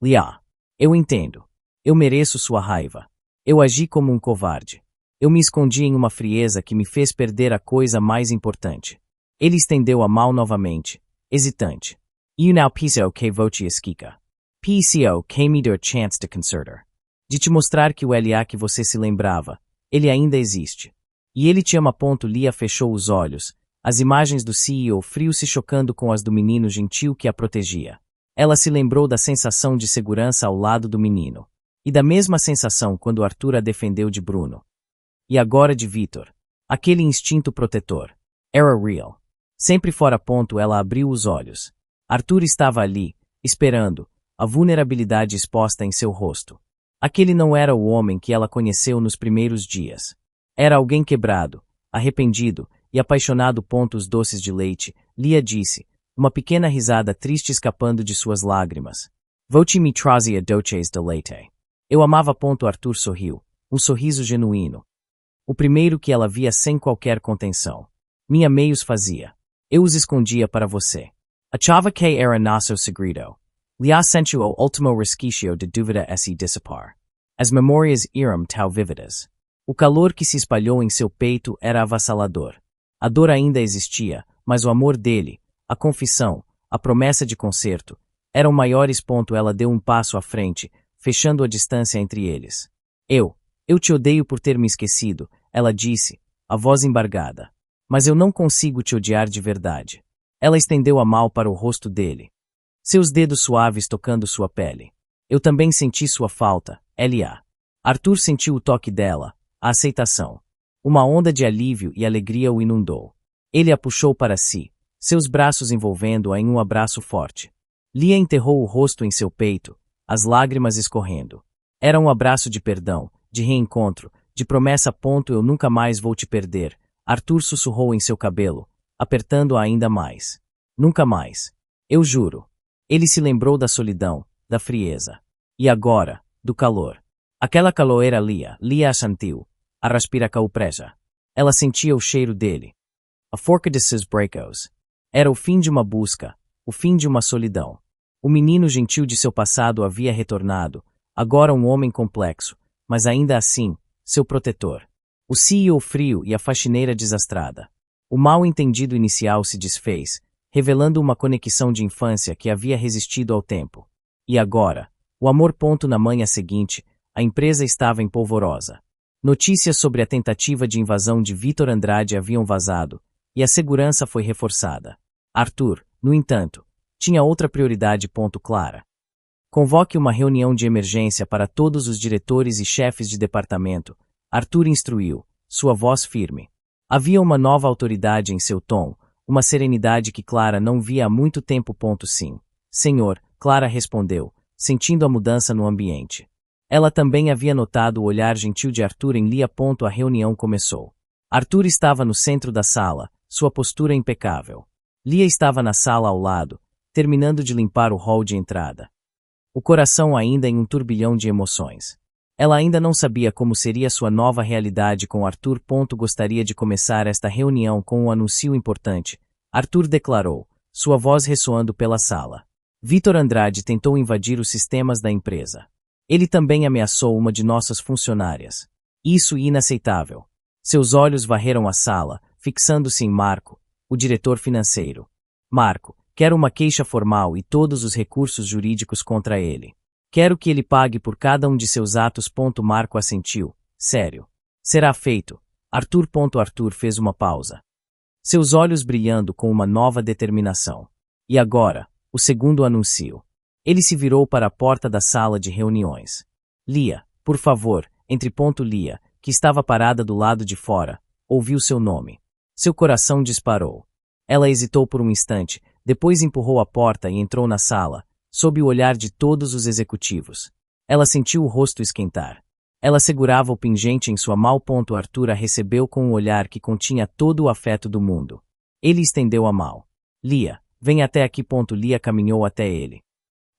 Lia. Eu entendo. Eu mereço sua raiva. Eu agi como um covarde. Eu me escondi em uma frieza que me fez perder a coisa mais importante. Ele estendeu a mão novamente, hesitante. You now piso que vou-te esquica. Piso que me deu chance de consertar. De te mostrar que o LA que você se lembrava, ele ainda existe. E ele te ama. Lia fechou os olhos, as imagens do CEO frio se chocando com as do menino gentil que a protegia. Ela se lembrou da sensação de segurança ao lado do menino. E da mesma sensação quando Arthur a defendeu de Bruno. E agora de Vitor. Aquele instinto protetor. Era real. Sempre fora. Ela abriu os olhos. Arthur estava ali, esperando, a vulnerabilidade exposta em seu rosto. Aquele não era o homem que ela conheceu nos primeiros dias. Era alguém quebrado, arrependido e apaixonado. Os doces de leite, Lia disse, uma pequena risada triste escapando de suas lágrimas. Voce me trazia doces de leite. Eu amava. Arthur sorriu, um sorriso genuíno. O primeiro que ela via sem qualquer contenção. Minha meios fazia. Eu os escondia para você. Achava que era nosso segredo. Lhe sentiu o último resquício de dúvida se dissipar. As memórias eram tão vívidas. O calor que se espalhou em seu peito era avassalador. A dor ainda existia, mas o amor dele, a confissão, a promessa de conserto, eram maiores. Ela deu um passo à frente, fechando a distância entre eles. Eu te odeio por ter me esquecido, ela disse, a voz embargada. Mas eu não consigo te odiar de verdade. Ela estendeu a mão para o rosto dele. Seus dedos suaves tocando sua pele. Eu também senti sua falta, L.A. Arthur sentiu o toque dela, a aceitação. Uma onda de alívio e alegria o inundou. Ele a puxou para si, seus braços envolvendo-a em um abraço forte. Lia enterrou o rosto em seu peito, as lágrimas escorrendo. Era um abraço de perdão, de reencontro, de promessa. Eu nunca mais vou te perder. Arthur sussurrou em seu cabelo, apertando-a ainda mais. Nunca mais. Eu juro. Ele se lembrou da solidão, da frieza. E agora, do calor. Aquela calor era Lia a sentiu, a respiração presa. Ela sentia o cheiro dele. A forca de seus braços. Era o fim de uma busca, o fim de uma solidão. O menino gentil de seu passado havia retornado, agora um homem complexo, mas ainda assim, seu protetor. O CEO frio e a faxineira desastrada. O mal-entendido inicial se desfez, revelando uma conexão de infância que havia resistido ao tempo. E agora, o amor. Na manhã seguinte, a empresa estava em polvorosa. Notícias sobre a tentativa de invasão de Vitor Andrade haviam vazado, e a segurança foi reforçada. Arthur, no entanto, tinha outra prioridade. Clara. Convoque uma reunião de emergência para todos os diretores e chefes de departamento. Arthur instruiu, sua voz firme. Havia uma nova autoridade em seu tom, uma serenidade que Clara não via há muito tempo. Sim, senhor, Clara respondeu, sentindo a mudança no ambiente. Ela também havia notado o olhar gentil de Arthur em Lia. A reunião começou. Arthur estava no centro da sala, sua postura impecável. Lia estava na sala ao lado, terminando de limpar o hall de entrada. O coração ainda em um turbilhão de emoções. Ela ainda não sabia como seria sua nova realidade com Arthur. Gostaria de começar esta reunião com um anúncio importante. Arthur declarou, sua voz ressoando pela sala. Vitor Andrade tentou invadir os sistemas da empresa. Ele também ameaçou uma de nossas funcionárias. Isso é inaceitável. Seus olhos varreram a sala, fixando-se em Marco, o diretor financeiro. Marco, quero uma queixa formal e todos os recursos jurídicos contra ele. Quero que ele pague por cada um de seus atos. Marco assentiu. Sério. Será feito. Arthur. Arthur fez uma pausa. Seus olhos brilhando com uma nova determinação. E agora, o segundo anúncio. Ele se virou para a porta da sala de reuniões. Lia, por favor, entre. Lia, que estava parada do lado de fora, ouviu seu nome. Seu coração disparou. Ela hesitou por um instante, depois empurrou a porta e entrou na sala, sob o olhar de todos os executivos. Ela sentiu o rosto esquentar. Ela segurava o pingente em sua mão. Arthur a recebeu com um olhar que continha todo o afeto do mundo. Ele estendeu a mão. Lia, vem até aqui. Lia caminhou até ele.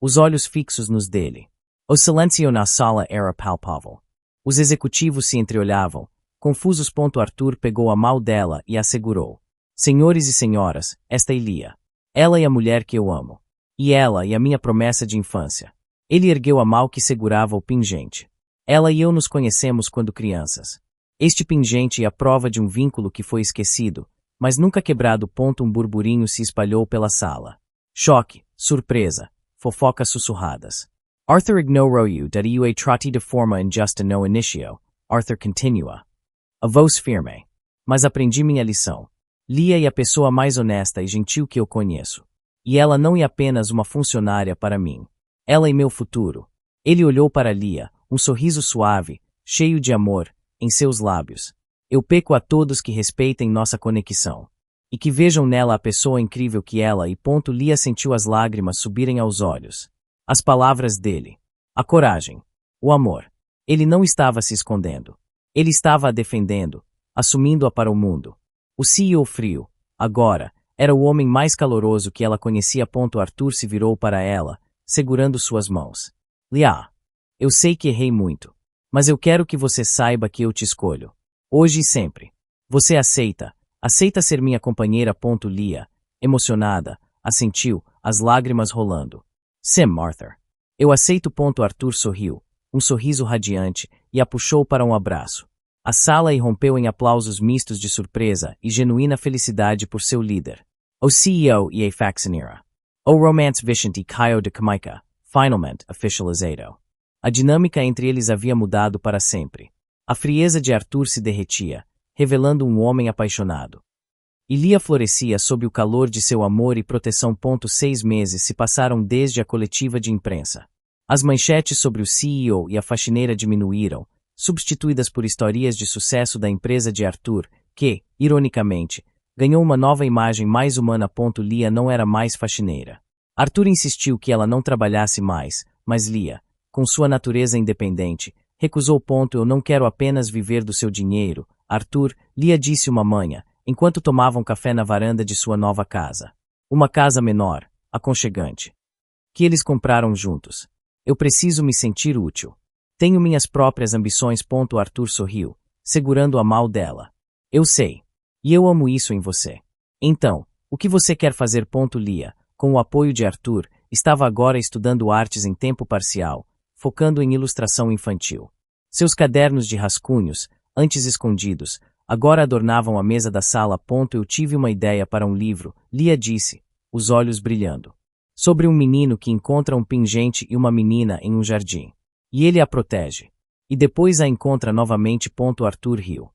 Os olhos fixos nos dele. O silêncio na sala era palpável. Os executivos se entreolhavam, confusos. Arthur pegou a mão dela e a segurou. Senhores e senhoras, esta é Lia. Ela é a mulher que eu amo. E ela é a minha promessa de infância. Ele ergueu a mão que segurava o pingente. Ela e eu nos conhecemos quando crianças. Este pingente é a prova de um vínculo que foi esquecido, mas nunca quebrado. Um burburinho se espalhou pela sala. Choque, surpresa, fofocas sussurradas. Arthur ignorou that you a trati de forma injusta no inicio. Arthur continua. A voz firme. Mas aprendi minha lição. Lia é a pessoa mais honesta e gentil que eu conheço. E ela não é apenas uma funcionária para mim. Ela é meu futuro. Ele olhou para Lia, um sorriso suave, cheio de amor, em seus lábios. Eu peco a todos que respeitem nossa conexão. E que vejam nela a pessoa incrível que ela e. Lia sentiu as lágrimas subirem aos olhos. As palavras dele. A coragem. O amor. Ele não estava se escondendo. Ele estava a defendendo, assumindo-a para o mundo. O CEO frio, agora, era o homem mais caloroso que ela conhecia. Arthur se virou para ela, segurando suas mãos. Lia, eu sei que errei muito, mas eu quero que você saiba que eu te escolho. Hoje e sempre. Você aceita ser minha companheira. Lia, emocionada, assentiu, as lágrimas rolando. Sim, Arthur. Eu aceito. Arthur sorriu, um sorriso radiante, e a puxou para um abraço. A sala irrompeu em aplausos mistos de surpresa e genuína felicidade por seu líder. O CEO e a Faxinera. O romance Vicente Caio de Camaica, finalmente officializado. A dinâmica entre eles havia mudado para sempre. A frieza de Arthur se derretia, revelando um homem apaixonado. E Lia florescia sob o calor de seu amor e proteção. 6 meses se passaram desde a coletiva de imprensa. As manchetes sobre o CEO e a faxineira diminuíram, substituídas por historias de sucesso da empresa de Arthur, que, ironicamente, ganhou uma nova imagem mais humana. Lia não era mais faxineira. Arthur insistiu que ela não trabalhasse mais, mas Lia, com sua natureza independente, recusou. Eu não quero apenas viver do seu dinheiro, Arthur, Lia disse uma manhã, enquanto tomavam café na varanda de sua nova casa. Uma casa menor, aconchegante. Que eles compraram juntos. Eu preciso me sentir útil. Tenho minhas próprias ambições. Arthur sorriu, segurando a mão dela. Eu sei. E eu amo isso em você. Então, o que você quer fazer? Lia, com o apoio de Arthur, estava agora estudando artes em tempo parcial, focando em ilustração infantil. Seus cadernos de rascunhos, antes escondidos, agora adornavam a mesa da sala. Eu tive uma ideia para um livro, Lia disse, os olhos brilhando. Sobre um menino que encontra um pingente e uma menina em um jardim. E ele a protege. E depois a encontra novamente. Arthur riu.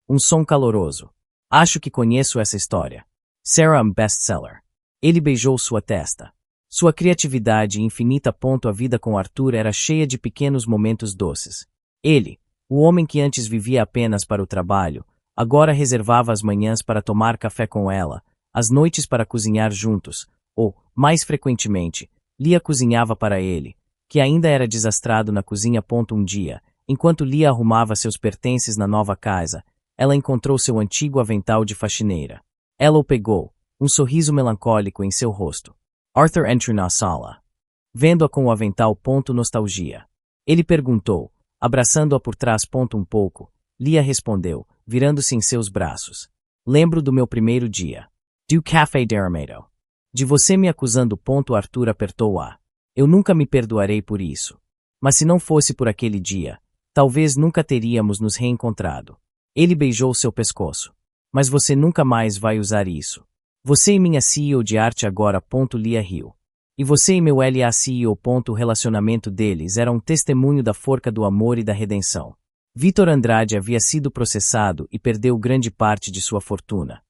Um som caloroso. Acho que conheço essa história. Sarah, um best-seller. Ele beijou sua testa. Sua criatividade infinita. A vida com Arthur era cheia de pequenos momentos doces. Ele, o homem que antes vivia apenas para o trabalho, agora reservava as manhãs para tomar café com ela, as noites para cozinhar juntos, ou, mais frequentemente, Lia cozinhava para ele, que ainda era desastrado na cozinha. Um dia, enquanto Lia arrumava seus pertences na nova casa, ela encontrou seu antigo avental de faxineira. Ela o pegou, um sorriso melancólico em seu rosto. Arthur entrou na sala. Vendo-a com o avental. Nostalgia. Ele perguntou, abraçando-a por trás. Um pouco. Lia respondeu, virando-se em seus braços. Lembro do meu primeiro dia. Do café derramado. De você me acusando. Arthur apertou-a. Eu nunca me perdoarei por isso. Mas se não fosse por aquele dia, talvez nunca teríamos nos reencontrado. Ele beijou seu pescoço. Mas você nunca mais vai usar isso. Você e minha CEO de arte agora. Lia riu. E você e meu LA CEO. O relacionamento deles era um testemunho da forca do amor e da redenção. Vitor Andrade havia sido processado e perdeu grande parte de sua fortuna.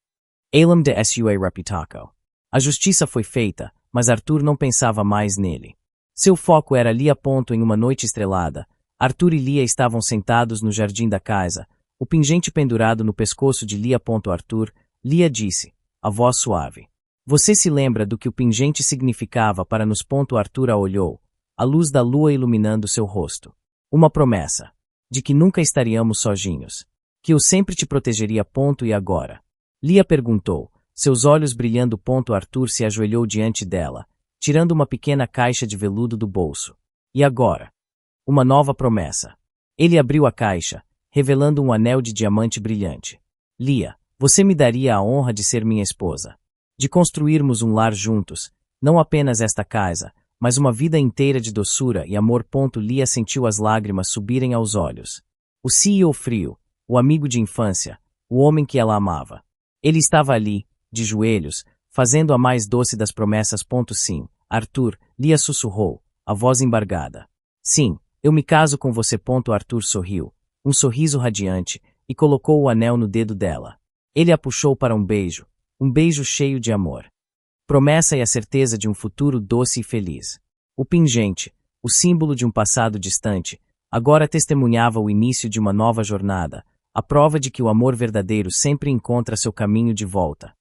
Elam de sua reputação. A justiça foi feita, mas Arthur não pensava mais nele. Seu foco era Lia. Em uma noite estrelada, Arthur e Lia estavam sentados no jardim da casa, o pingente pendurado no pescoço de Lia. Arthur, Lia disse, a voz suave. Você se lembra do que o pingente significava para nos? Arthur a olhou, a luz da lua iluminando seu rosto. Uma promessa. De que nunca estaríamos sozinhos. Que eu sempre te protegeria. E agora? Lia perguntou, seus olhos brilhando. Arthur se ajoelhou diante dela, tirando uma pequena caixa de veludo do bolso. E agora? Uma nova promessa. Ele abriu a caixa, revelando um anel de diamante brilhante. Lia, você me daria a honra de ser minha esposa. De construirmos um lar juntos, não apenas esta casa, mas uma vida inteira de doçura e amor. Lia sentiu as lágrimas subirem aos olhos. O CEO frio, o amigo de infância, o homem que ela amava. Ele estava ali, de joelhos, fazendo a mais doce das promessas. Sim, Arthur, Lia sussurrou, a voz embargada. Sim, eu me caso com você. Arthur sorriu, um sorriso radiante, e colocou o anel no dedo dela. Ele a puxou para um beijo cheio de amor. Promessa e a certeza de um futuro doce e feliz. O pingente, o símbolo de um passado distante, agora testemunhava o início de uma nova jornada, a prova de que o amor verdadeiro sempre encontra seu caminho de volta.